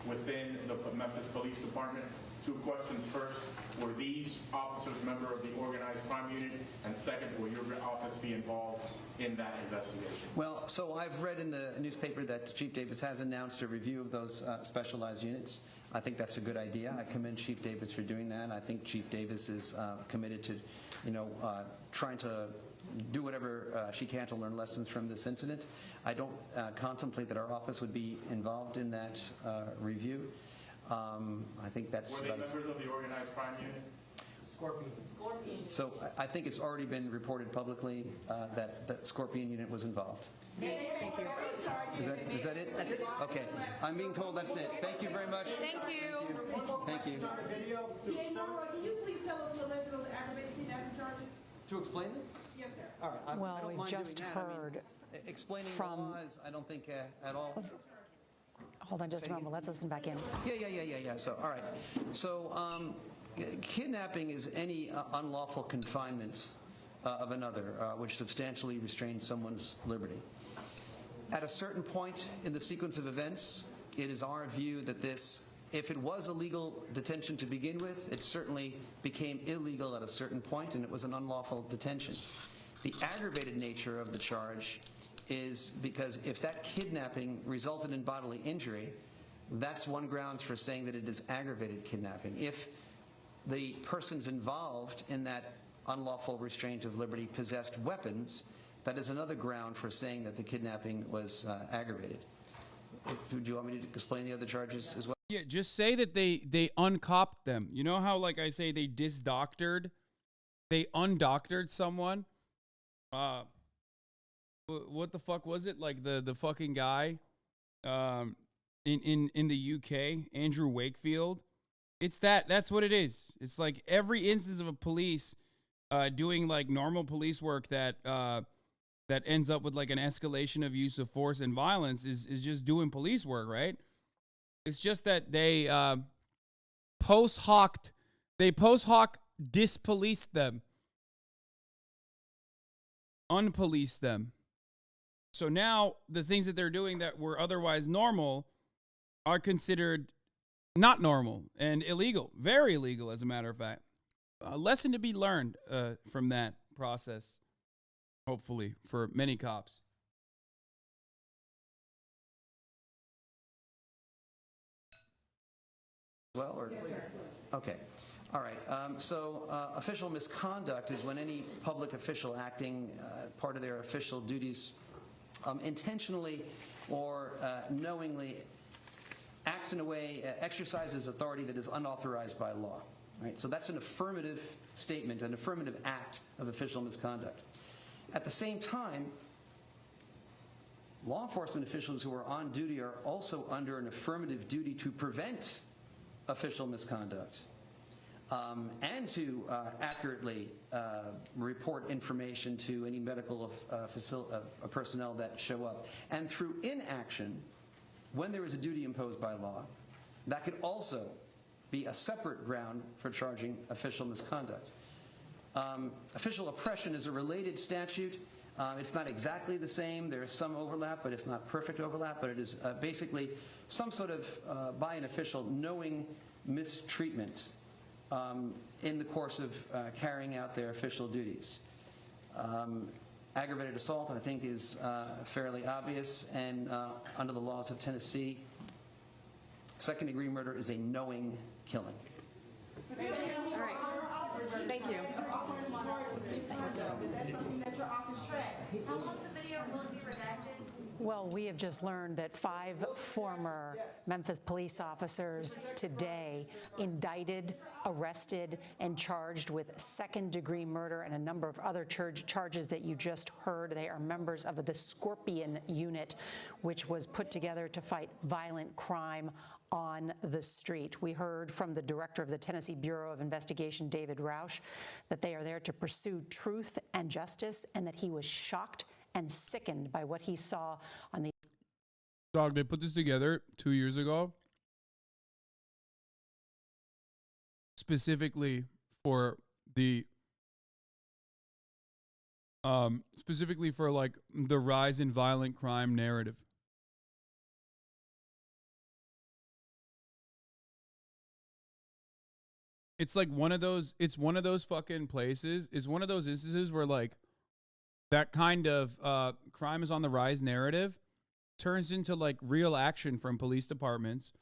within the Memphis Police Department Two questions. First, were these officers member of the organized crime unit? And second, will your office be involved in that investigation? Well, so I've read in the newspaper that Chief Davis has announced a review of those specialized units. I think that's a good idea. I commend Chief Davis for doing that. I think Chief Davis is committed to, trying to do whatever she can to learn lessons from this incident. I don't contemplate that our office would be involved in that review. I think that's Were they members of the organized crime unit? Scorpion. so. I think it's already been reported publicly that the Scorpion unit was involved. Thank you. Is that it? That's it. Okay. I'm being told that's it. Thank you very much. Thank you. Thank you. Hey, Nora, can you please tell us the list of those aggravated kidnapping charges? To explain this? Yes, sir. All right. I Well, don't we've mind just doing that. I mean, heard explaining from- the law is, I don't think, at all. Hold on just a moment. Let's listen back in. Yeah. So, all right. So, kidnapping is any unlawful confinement of another, which substantially restrains someone's liberty. At a certain point in the sequence of events, it is our view that this, if it was a legal detention to begin with, it certainly became illegal at a certain point, and it was an unlawful detention. The aggravated nature of the charge is because if that kidnapping resulted in bodily injury, that's one grounds for saying that it is aggravated kidnapping. If the persons involved in that unlawful restraint of liberty possessed weapons, that is another ground for saying that the kidnapping was aggravated. Do you want me to explain the other charges as well? Yeah, just say that they uncopped them. You know how, like I say, they undoctored someone? What the fuck was it? Like the fucking guy in the UK, Andrew Wakefield. It's that's what it is. It's like every instance of a police doing like normal police work that ends up with like an escalation of use of force and violence is just doing police work, right? It's just that they post hoc dispoliced them, unpoliced them. So now the things that they're doing that were otherwise normal are considered not normal and illegal, very illegal, as a matter of fact. A lesson to be learned from that process, hopefully, for many cops. Well, or okay, all right. Official misconduct is when any public official acting part of their official duties intentionally or knowingly acts in a way, exercises authority that is unauthorized by law. Right? So that's an affirmative statement, an affirmative act of official misconduct. At the same time, law enforcement officials who are on duty are also under an affirmative duty to prevent official misconduct and to accurately report information to any medical personnel that show up. And through inaction, when there is a duty imposed by law, that could also be a separate ground for charging official misconduct. Official oppression is a related statute. It's not exactly the same. There is some overlap, but it's not perfect overlap. But it is basically some sort of, by an official, knowing mistreatment in the course of carrying out their official duties. Aggravated assault, I think, is fairly obvious, and under the laws of Tennessee, second-degree murder is a knowing killing. All right. Thank you. How long the video will it be redacted? Well, we have just learned that 5 former Memphis police officers today indicted, arrested, and charged with second-degree murder and a number of other charges that you just heard. They are members of the Scorpion unit, which was put together to fight violent crime on the street. We heard from the director of the Tennessee Bureau of Investigation, David Roush, that they are there to pursue truth and justice, and that he was shocked and sickened by what he saw on the... Dog, they put this together 2 years ago, specifically for the like the rise in violent crime narrative. It's like one of those. It's one of those fucking places. It's one of those instances where like that kind of crime is on the rise narrative turns into like real action from police departments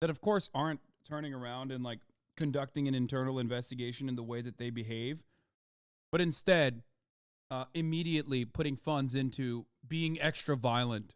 that, of course, aren't turning around and like conducting an internal investigation in the way that they behave, but instead immediately putting funds into being extra violent.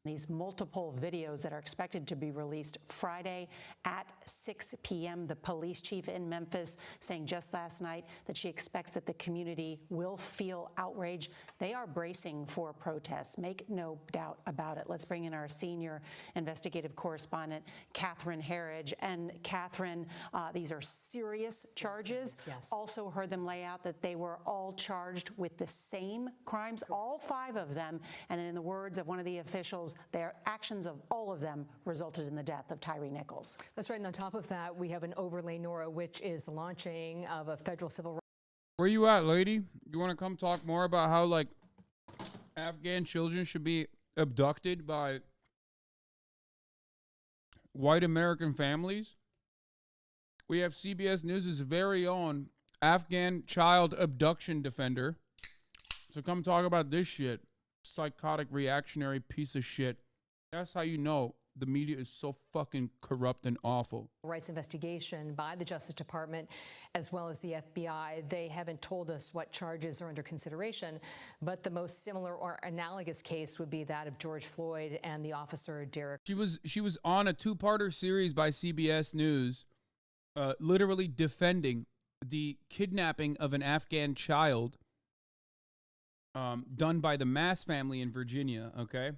These multiple videos that are expected to be released Friday at 6 p.m. The police chief in Memphis saying just last night that she expects that the community will feel outrage. They are bracing for protests. Make no doubt about it. Let's bring in our senior investigative correspondent, Catherine Herridge. And Catherine, these are serious charges. Yes. Also heard them lay out that they were all charged with the same crimes, all 5 of them. And then in the words of one of the officials, their actions of all of them resulted in the death of Tyre Nichols. That's right. And on top of that, we have an overlay, Nora, which is the launching of a federal civil rights. Where you at, lady? You want to come talk more about how like Afghan children should be abducted by white American families? We have CBS News' very own Afghan child abduction defender. So come talk about this shit. Psychotic, reactionary piece of shit. That's how you know the media is so fucking corrupt and awful. Rights investigation by the Justice Department as well as the FBI. They haven't told us what charges are under consideration, but the most similar or analogous case would be that of George Floyd and the officer Derek. She was on a 2-parter series by CBS News, literally defending the kidnapping of an Afghan child done by the Mass family in Virginia, okay?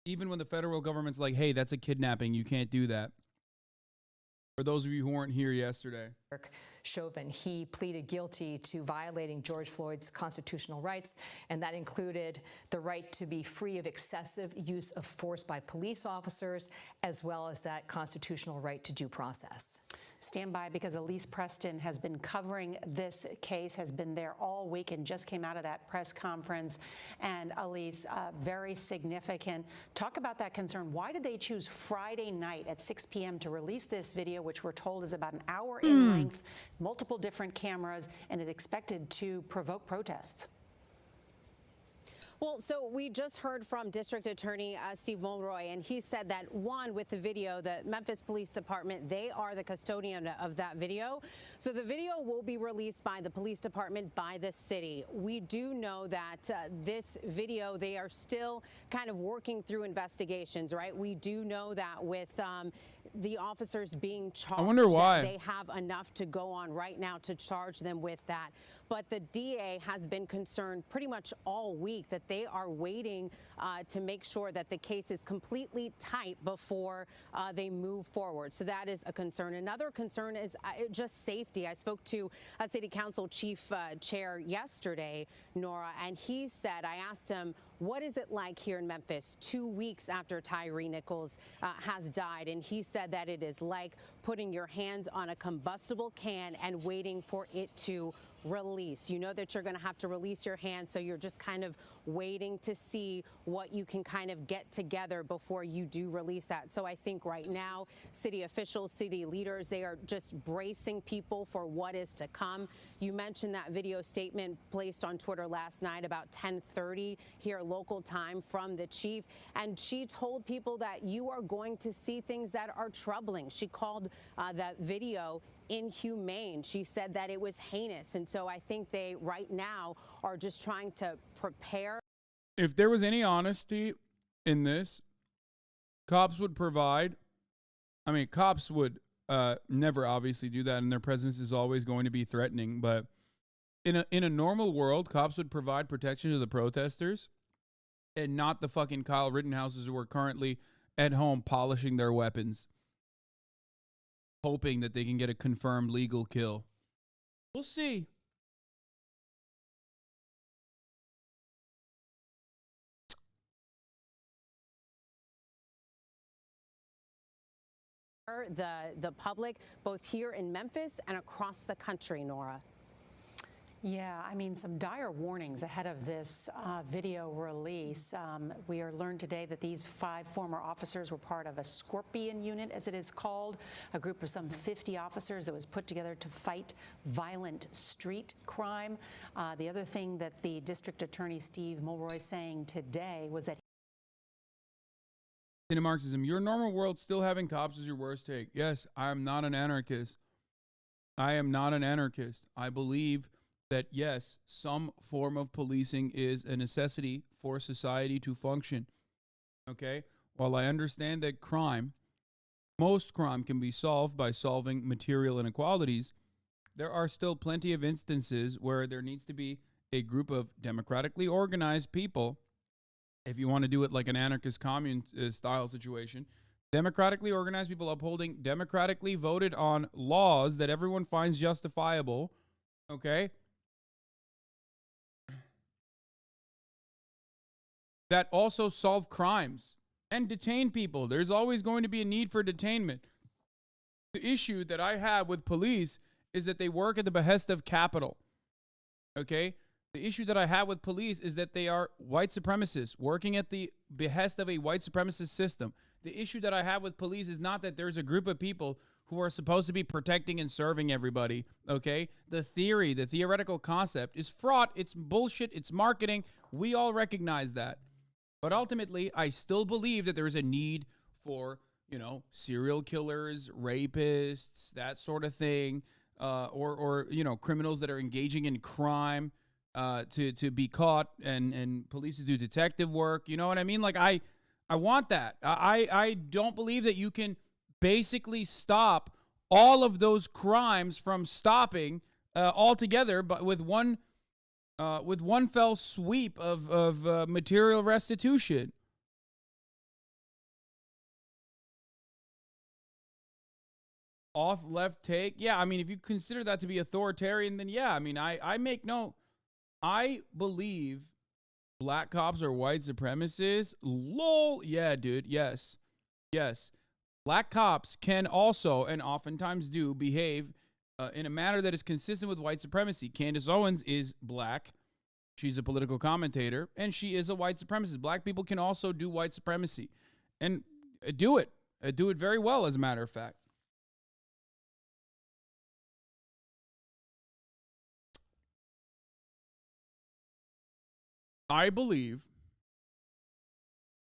Even when the federal government's like, hey, that's a kidnapping, you can't do that. For those of you who weren't here yesterday. Chauvin, he pleaded guilty to violating George Floyd's constitutional rights, and that included the right to be free of excessive use of force by police officers, as well as that constitutional right to due process. Stand by because Elise Preston has been covering this case, has been there all week and just came out of that press conference. And Elise, very significant. Talk about that concern. Why did they choose Friday night at 6 p.m. to release this video, which we're told is about an hour in length, multiple different cameras, and is expected to provoke protests? Well, so we just heard from District Attorney Steve Mulroy, and he said that, one, with the video, the Memphis Police Department, they are the custodian of that video. So the video will be released by the police department, by the city. We do know that this video, they are still kind of working through investigations, right? We do know that with the officers being charged, I wonder why they have enough to go on right now to charge them with that. But the DA has been concerned pretty much all week that they are waiting to make sure that the case is completely tight before they move forward. So that is a concern. Another concern is just safety. I spoke to a city council chief chair yesterday, Nora, and he said, I asked him, what is it like here in Memphis 2 weeks after Tyre Nichols has died? And he said that it is like putting your hands on a combustible can and waiting for it to release. You know that you're going to have to release your hand, so you're just kind of waiting to see what you can kind of get together before you do release that. So I think right now, city officials, city leaders, they are just bracing people for what is to come. You mentioned that video statement placed on Twitter last night about 10:30 here local time from the chief, and she told people that you are going to see things that are troubling. She called that video inhumane. She said that it was heinous. And so I think they right now are just trying to prepare. If there was any honesty in this, cops would provide. I mean, cops would never obviously do that, and their presence is always going to be threatening. But in a normal world, cops would provide protection to the protesters and not the fucking Kyle Rittenhouses who are currently at home polishing their weapons, hoping that they can get a confirmed legal kill. We'll see. The public, both here in Memphis and across the country, Nora. Yeah, I mean, some dire warnings ahead of this video release. We are learned today that these 5 former officers were part of a Scorpion unit, as it is called, a group of some 50 officers that was put together to fight violent street crime. The other thing that the district attorney, Steve Mulroy, saying today was that In Marxism, your normal world still having cops is your worst take. Yes, I am not an anarchist. I am not an anarchist. I believe that, yes, some form of policing is a necessity for society to function. Okay? While I understand that most crime can be solved by solving material inequalities, there are still plenty of instances where there needs to be a group of democratically organized people, if you want to do it like an anarchist commune style situation, democratically organized people upholding democratically voted on laws that everyone finds justifiable, okay? That also solve crimes and detain people. There's always going to be a need for detainment. The issue that I have with police is that they work at the behest of capital, okay? The issue that I have with police is that they are white supremacists working at the behest of a white supremacist system. The issue that I have with police is not that there's a group of people who are supposed to be protecting and serving everybody, okay? The theoretical concept is fraught. It's bullshit. It's marketing. We all recognize that. But ultimately, I still believe that there is a need for, serial killers, rapists, that sort of thing, or criminals that are engaging in crime, to be caught and police to do detective work. You know what I mean? Like, I want that. I don't believe that you can basically stop all of those crimes from stopping altogether, but with one fell sweep of material restitution. Off left take. Yeah, I mean, if you consider that to be authoritarian, then yeah, I mean, I believe black cops are white supremacists. Lol. Yeah, dude. Yes. Black cops can also, and oftentimes do, behave in a manner that is consistent with white supremacy. Candace Owens is black. She's a political commentator, and she is a white supremacist. Black people can also do white supremacy and do it. Do it very well, as a matter of fact. I believe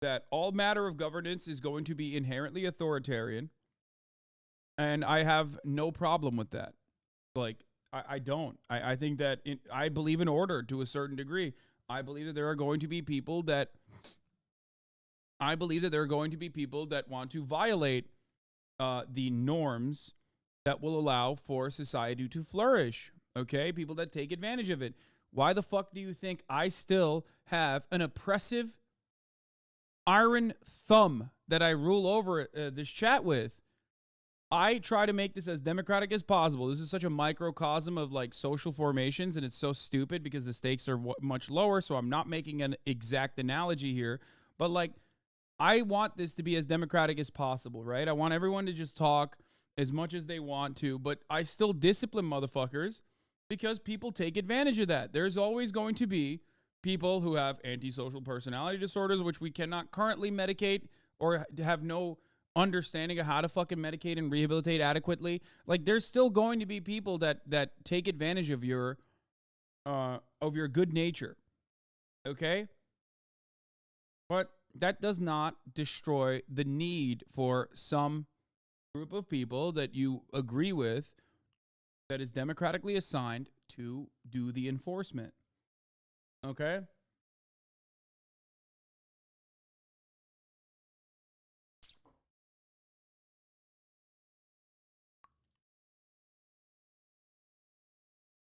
that all matter of governance is going to be inherently authoritarian, and I have no problem with that. Like, I don't. I think that I believe in order to a certain degree. I believe that there are going to be people that want to violate the norms that will allow for society to flourish. Okay? People that take advantage of it. Why the fuck do you think I still have an oppressive iron thumb that I rule over this chat with? I try to make this as democratic as possible. This is such a microcosm of like social formations, and it's so stupid because the stakes are much lower, so I'm not making an exact analogy here. But like, I want this to be as democratic as possible, right? I want everyone to just talk as much as they want to, but I still discipline motherfuckers because people take advantage of that. There's always going to be people who have antisocial personality disorders, which we cannot currently medicate or have no understanding of how to fucking medicate and rehabilitate adequately. Like, there's still going to be people that take advantage of your good nature. Okay? But that does not destroy the need for some group of people that you agree with that is democratically assigned to do the enforcement. Okay?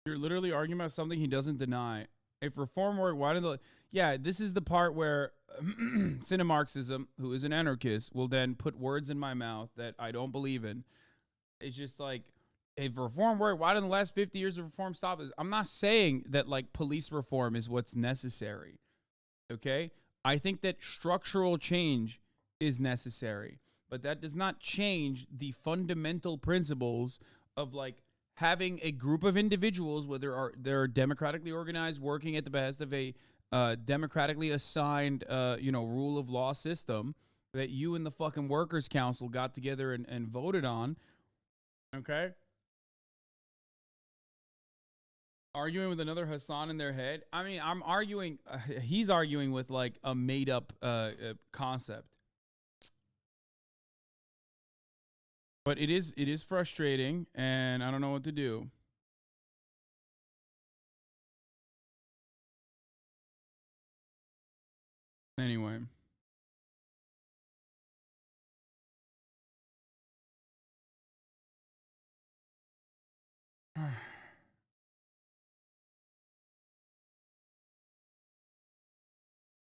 You're literally arguing about something he doesn't deny. If reform work, why did the... Yeah, this is the part where Cinemarxism, who is an anarchist, will then put words in my mouth that I don't believe in. It's just like, if reform work, why didn't the last 50 years of reform stop us? I'm not saying that like police reform is what's necessary. Okay? I think that structural change is necessary, but that does not change the fundamental principles of like having a group of individuals, whether they're democratically organized, working at the behest of a democratically assigned, rule of law system that you and the fucking workers' council got together and voted on. Okay. Arguing with another Hassan in their head. I mean, I'm arguing. He's arguing with like a made up concept. But it is frustrating, and I don't know what to do. Anyway.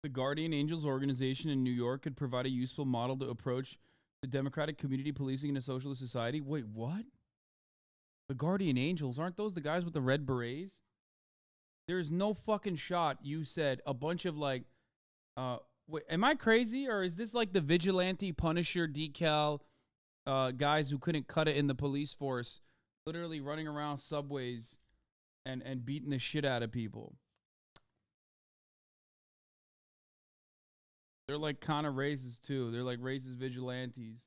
The Guardian Angels organization in New York could provide a useful model to approach the democratic community policing in a socialist society. Wait, what? The Guardian Angels, aren't those the guys with the red berets? There's no fucking shot you said a bunch of like, wait, am I crazy? Or is this like the vigilante Punisher decal guys who couldn't cut it in the police force, literally running around subways and beating the shit out of people? They're like kind of racist too. They're like racist vigilantes.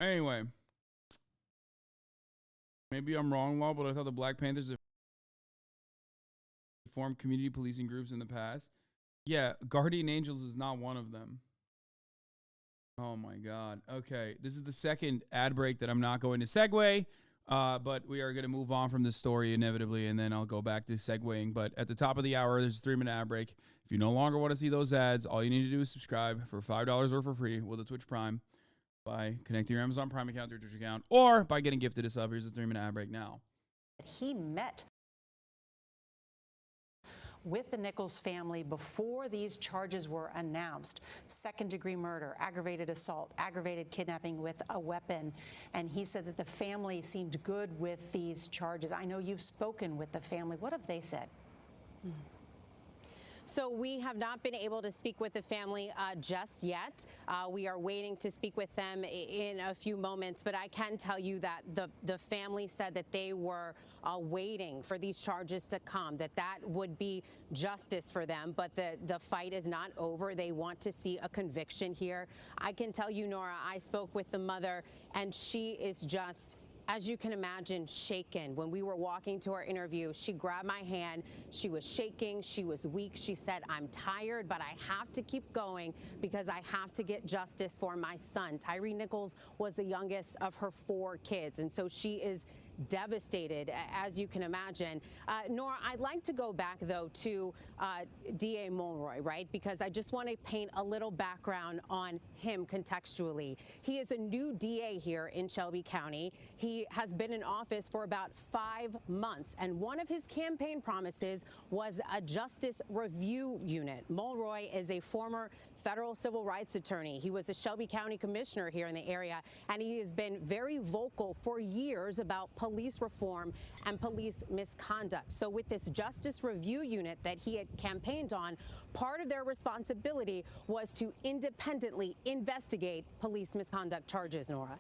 Anyway. Maybe I'm wrong, Law, but I thought the Black Panthers have formed community policing groups in the past. Yeah, Guardian Angels is not one of them. Oh my God. Okay, this is the second ad break that I'm not going to segue. But we are going to move on from this story inevitably, and then I'll go back to segueing. But at the top of the hour, there's a 3-minute ad break. If you no longer want to see those ads, all you need to do is subscribe for $5 or for free with a Twitch Prime by connecting your Amazon Prime account to your Twitch account, or by getting gifted a sub. Here's a 3-minute ad break now. He met with the Nichols family before these charges were announced. Second-degree murder, aggravated assault, aggravated kidnapping with a weapon. And he said that the family seemed good with these charges. I know you've spoken with the family. What have they said? So we have not been able to speak with the family just yet. We are waiting to speak with them in a few moments, but I can tell you that the family said that they were waiting for these charges to come, that would be justice for them, but the fight is not over. They want to see a conviction here. I can tell you, Nora, I spoke with the mother, and she is just, as you can imagine, shaken. When we were walking to our interview, she grabbed my hand. She was shaking. She was weak. She said, I'm tired, but I have to keep going because I have to get justice for my son. Tyre Nichols was the youngest of her 4 kids, and so she is devastated, as you can imagine. Nora, I'd like to go back, though, to DA Mulroy, right? Because I just want to paint a little background on him contextually. He is a new DA here in Shelby County. He has been in office for about 5 months, and one of his campaign promises was a justice review unit. Mulroy is a former federal civil rights attorney. He was a Shelby County commissioner here in the area, and he has been very vocal for years about police reform and police misconduct. So with this justice review unit that he had campaigned on, part of their responsibility was to independently investigate police misconduct charges, Nora.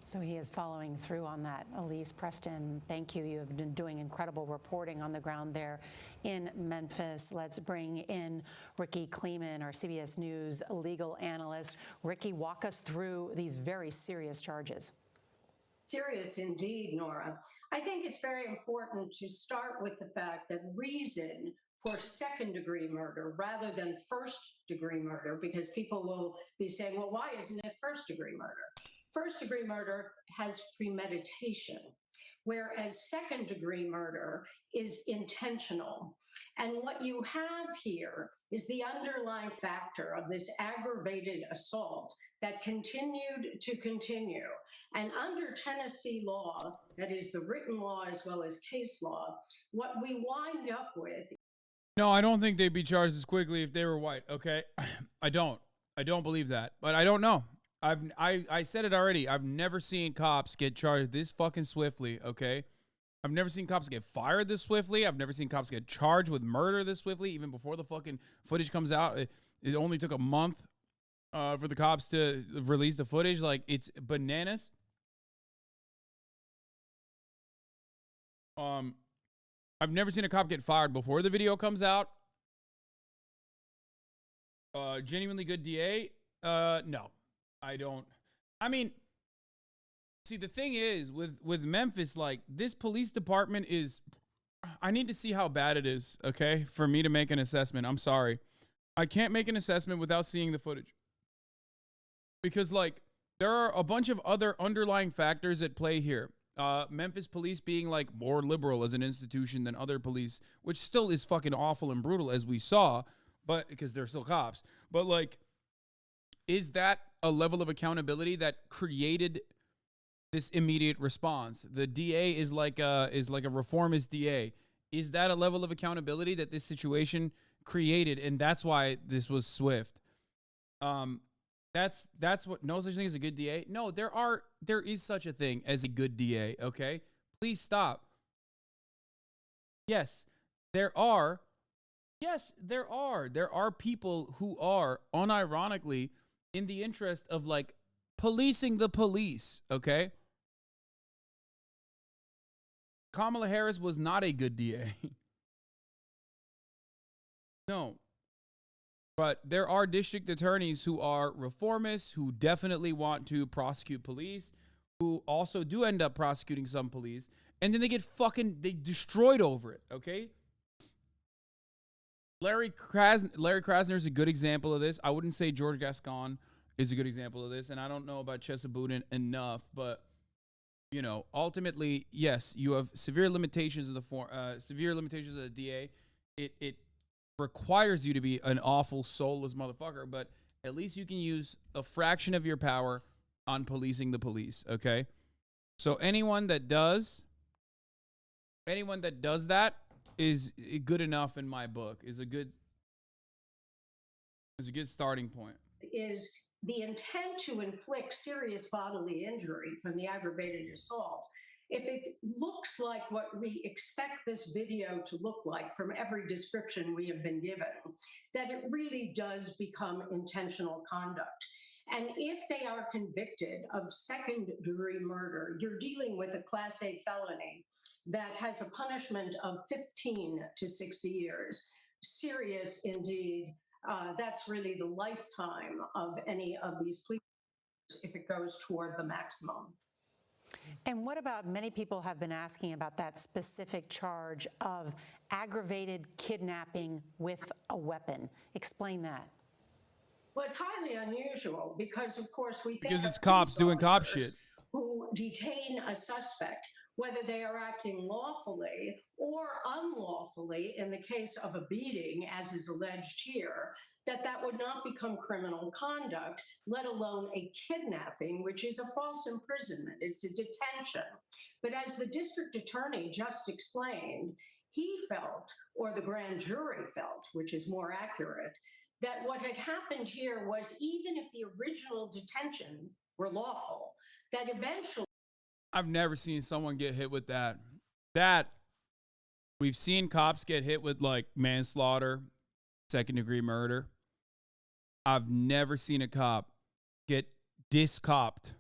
So he is following through on that. Elise Preston, thank you. You have been doing incredible reporting on the ground there in Memphis. Let's bring in Ricky Kleeman, our CBS News legal analyst. Ricky, walk us through these very serious charges. Serious indeed, Nora. I think it's very important to start with the fact that reason for second-degree murder rather than first-degree murder, because people will be saying, well, why isn't it first-degree murder? First-degree murder has premeditation, whereas second-degree murder is intentional. And what you have here is the underlying factor of this aggravated assault that continued to continue. And under Tennessee law, that is the written law as well as case law, what we wind up with. No, I don't think they'd be charged as quickly if they were white, okay? I don't believe that, but I don't know. I said it already. I've never seen cops get charged this fucking swiftly, okay? I've never seen cops get fired this swiftly. I've never seen cops get charged with murder this swiftly, even before the fucking footage comes out. It only took a month for the cops to release the footage. Like, it's bananas. I've never seen a cop get fired before the video comes out. Genuinely good DA? No, I don't. I mean, see, the thing is with Memphis, like, this police department is, I need to see how bad it is, okay, for me to make an assessment. I'm sorry. I can't make an assessment without seeing the footage. Because, like, there are a bunch of other underlying factors at play here. Memphis police being, like, more liberal as an institution than other police, which still is fucking awful and brutal, as we saw, but because they're still cops. But, like, is that a level of accountability that created this immediate response? The DA is like a reformist DA. Is that a level of accountability that this situation created? And that's why this was swift. That's what, no such thing as a good DA. No, there is such a thing as a good DA. Okay, please stop. Yes, there are. Yes, there are. There are people who are unironically in the interest of, like, policing the police. Okay. Kamala Harris was not a good DA. No. But there are district attorneys who are reformists, who definitely want to prosecute police, who also do end up prosecuting some police, and then they get they destroyed over it, okay? Larry Krasner is a good example of this. I wouldn't say George Gascon is a good example of this, and I don't know about Chesabudin enough, but, you know, ultimately, yes, you have severe limitations of the DA. It requires you to be an awful, soulless motherfucker, but at least you can use a fraction of your power on policing the police, okay? So anyone that does that is good enough in my book, is a good starting point. Is the intent to inflict serious bodily injury from the aggravated assault. If it looks like what we expect this video to look like from every description we have been given, that it really does become intentional conduct. And if they are convicted of second-degree murder, you're dealing with a Class A felony that has a punishment of 15 to 60 years. Serious indeed. That's really the lifetime of any of these police if it goes toward the maximum. And what about, many people have been asking about that specific charge of aggravated kidnapping with a weapon. Explain that. Well, it's highly unusual because, of course, we think Because it's of cops police doing cop officers shit. who detain a suspect, whether they are acting lawfully or unlawfully in the case of a beating, as is alleged here, that would not become criminal conduct, let alone a kidnapping, which is a false imprisonment. It's a detention. But as the district attorney just explained, he felt, or the grand jury felt, which is more accurate, that what had happened here was, even if the original detention were lawful, that eventually... I've never seen someone get hit with that. We've seen cops get hit with, like, manslaughter, second-degree murder. I've never seen a cop get discopped.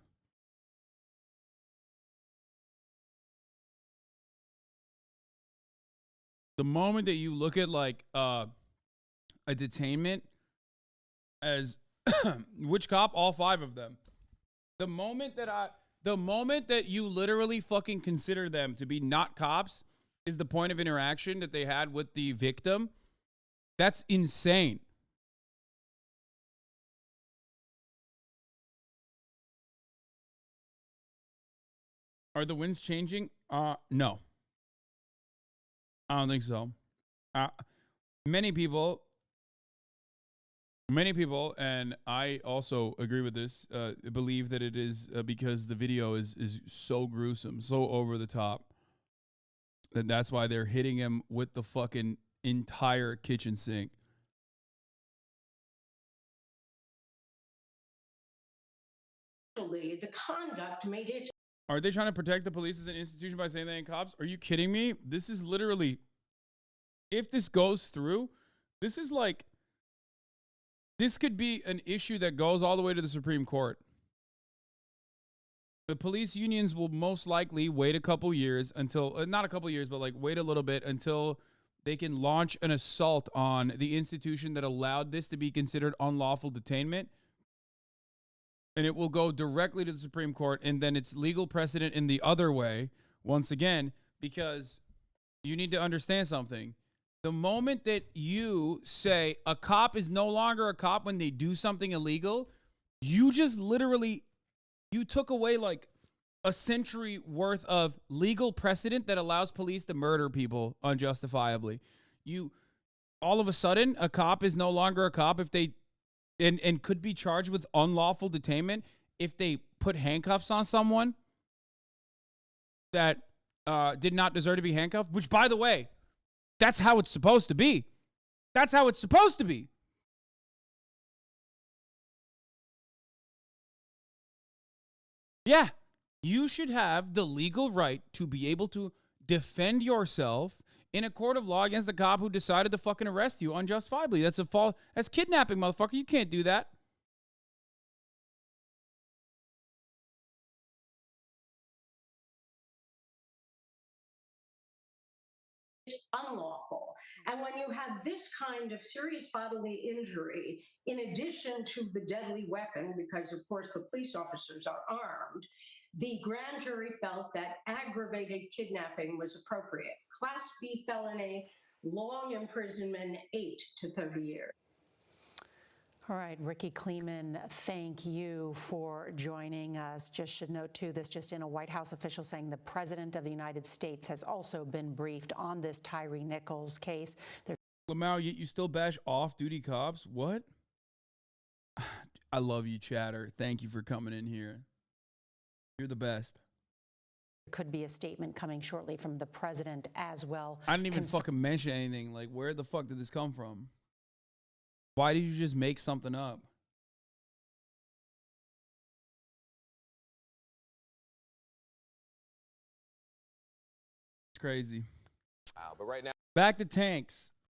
The moment that you look at, like, a detainment as which cop? All 5 of them. The moment that you literally fucking consider them to be not cops is the point of interaction that they had with the victim. That's insane. Are the winds changing? No. I don't think so. Many people, and I also agree with this, believe that it is because the video is so gruesome, so over the top, that's why they're hitting him with the fucking entire kitchen sink. The conduct made it... Are they trying to protect the police as an institution by saying they ain't cops? Are you kidding me? This is literally, if this goes through, this is like This could be an issue that goes all the way to the Supreme Court. The police unions will most likely wait a couple years until, not a couple years, but like wait a little bit until they can launch an assault on the institution that allowed this to be considered unlawful detainment. And it will go directly to the Supreme Court, and then it's legal precedent in the other way, once again, because you need to understand something. The moment that you say a cop is no longer a cop when they do something illegal, you just literally, you took away like a century worth of legal precedent that allows police to murder people unjustifiably. You, all of a sudden, a cop is no longer a cop if they, and could be charged with unlawful detainment if they put handcuffs on someone that did not deserve to be handcuffed, which, by the way, that's how it's supposed to be. That's how it's supposed to be. Yeah, you should have the legal right to be able to defend yourself in a court of law against a cop who decided to fucking arrest you unjustifiably. That's a fault. That's kidnapping, motherfucker. You can't do that. Unlawful. And when you have this kind of serious bodily injury, in addition to the deadly weapon, because of course the police officers are armed, the grand jury felt that aggravated kidnapping was appropriate. Class B felony, long imprisonment, 8 to 30 years. All right, Ricky Kleeman, thank you for joining us. Just should note, too, this just in, a White House official saying the President of the United States has also been briefed on this Tyre Nichols case. Lamau, you still bash off-duty cops? What? I love you, Chatter. Thank you for coming in here. You're the best. Could be a statement coming shortly from the president as well. I didn't even fucking mention anything. Like, where the fuck did this come from? Why did you just make something up? It's crazy. But right now, back to tanks.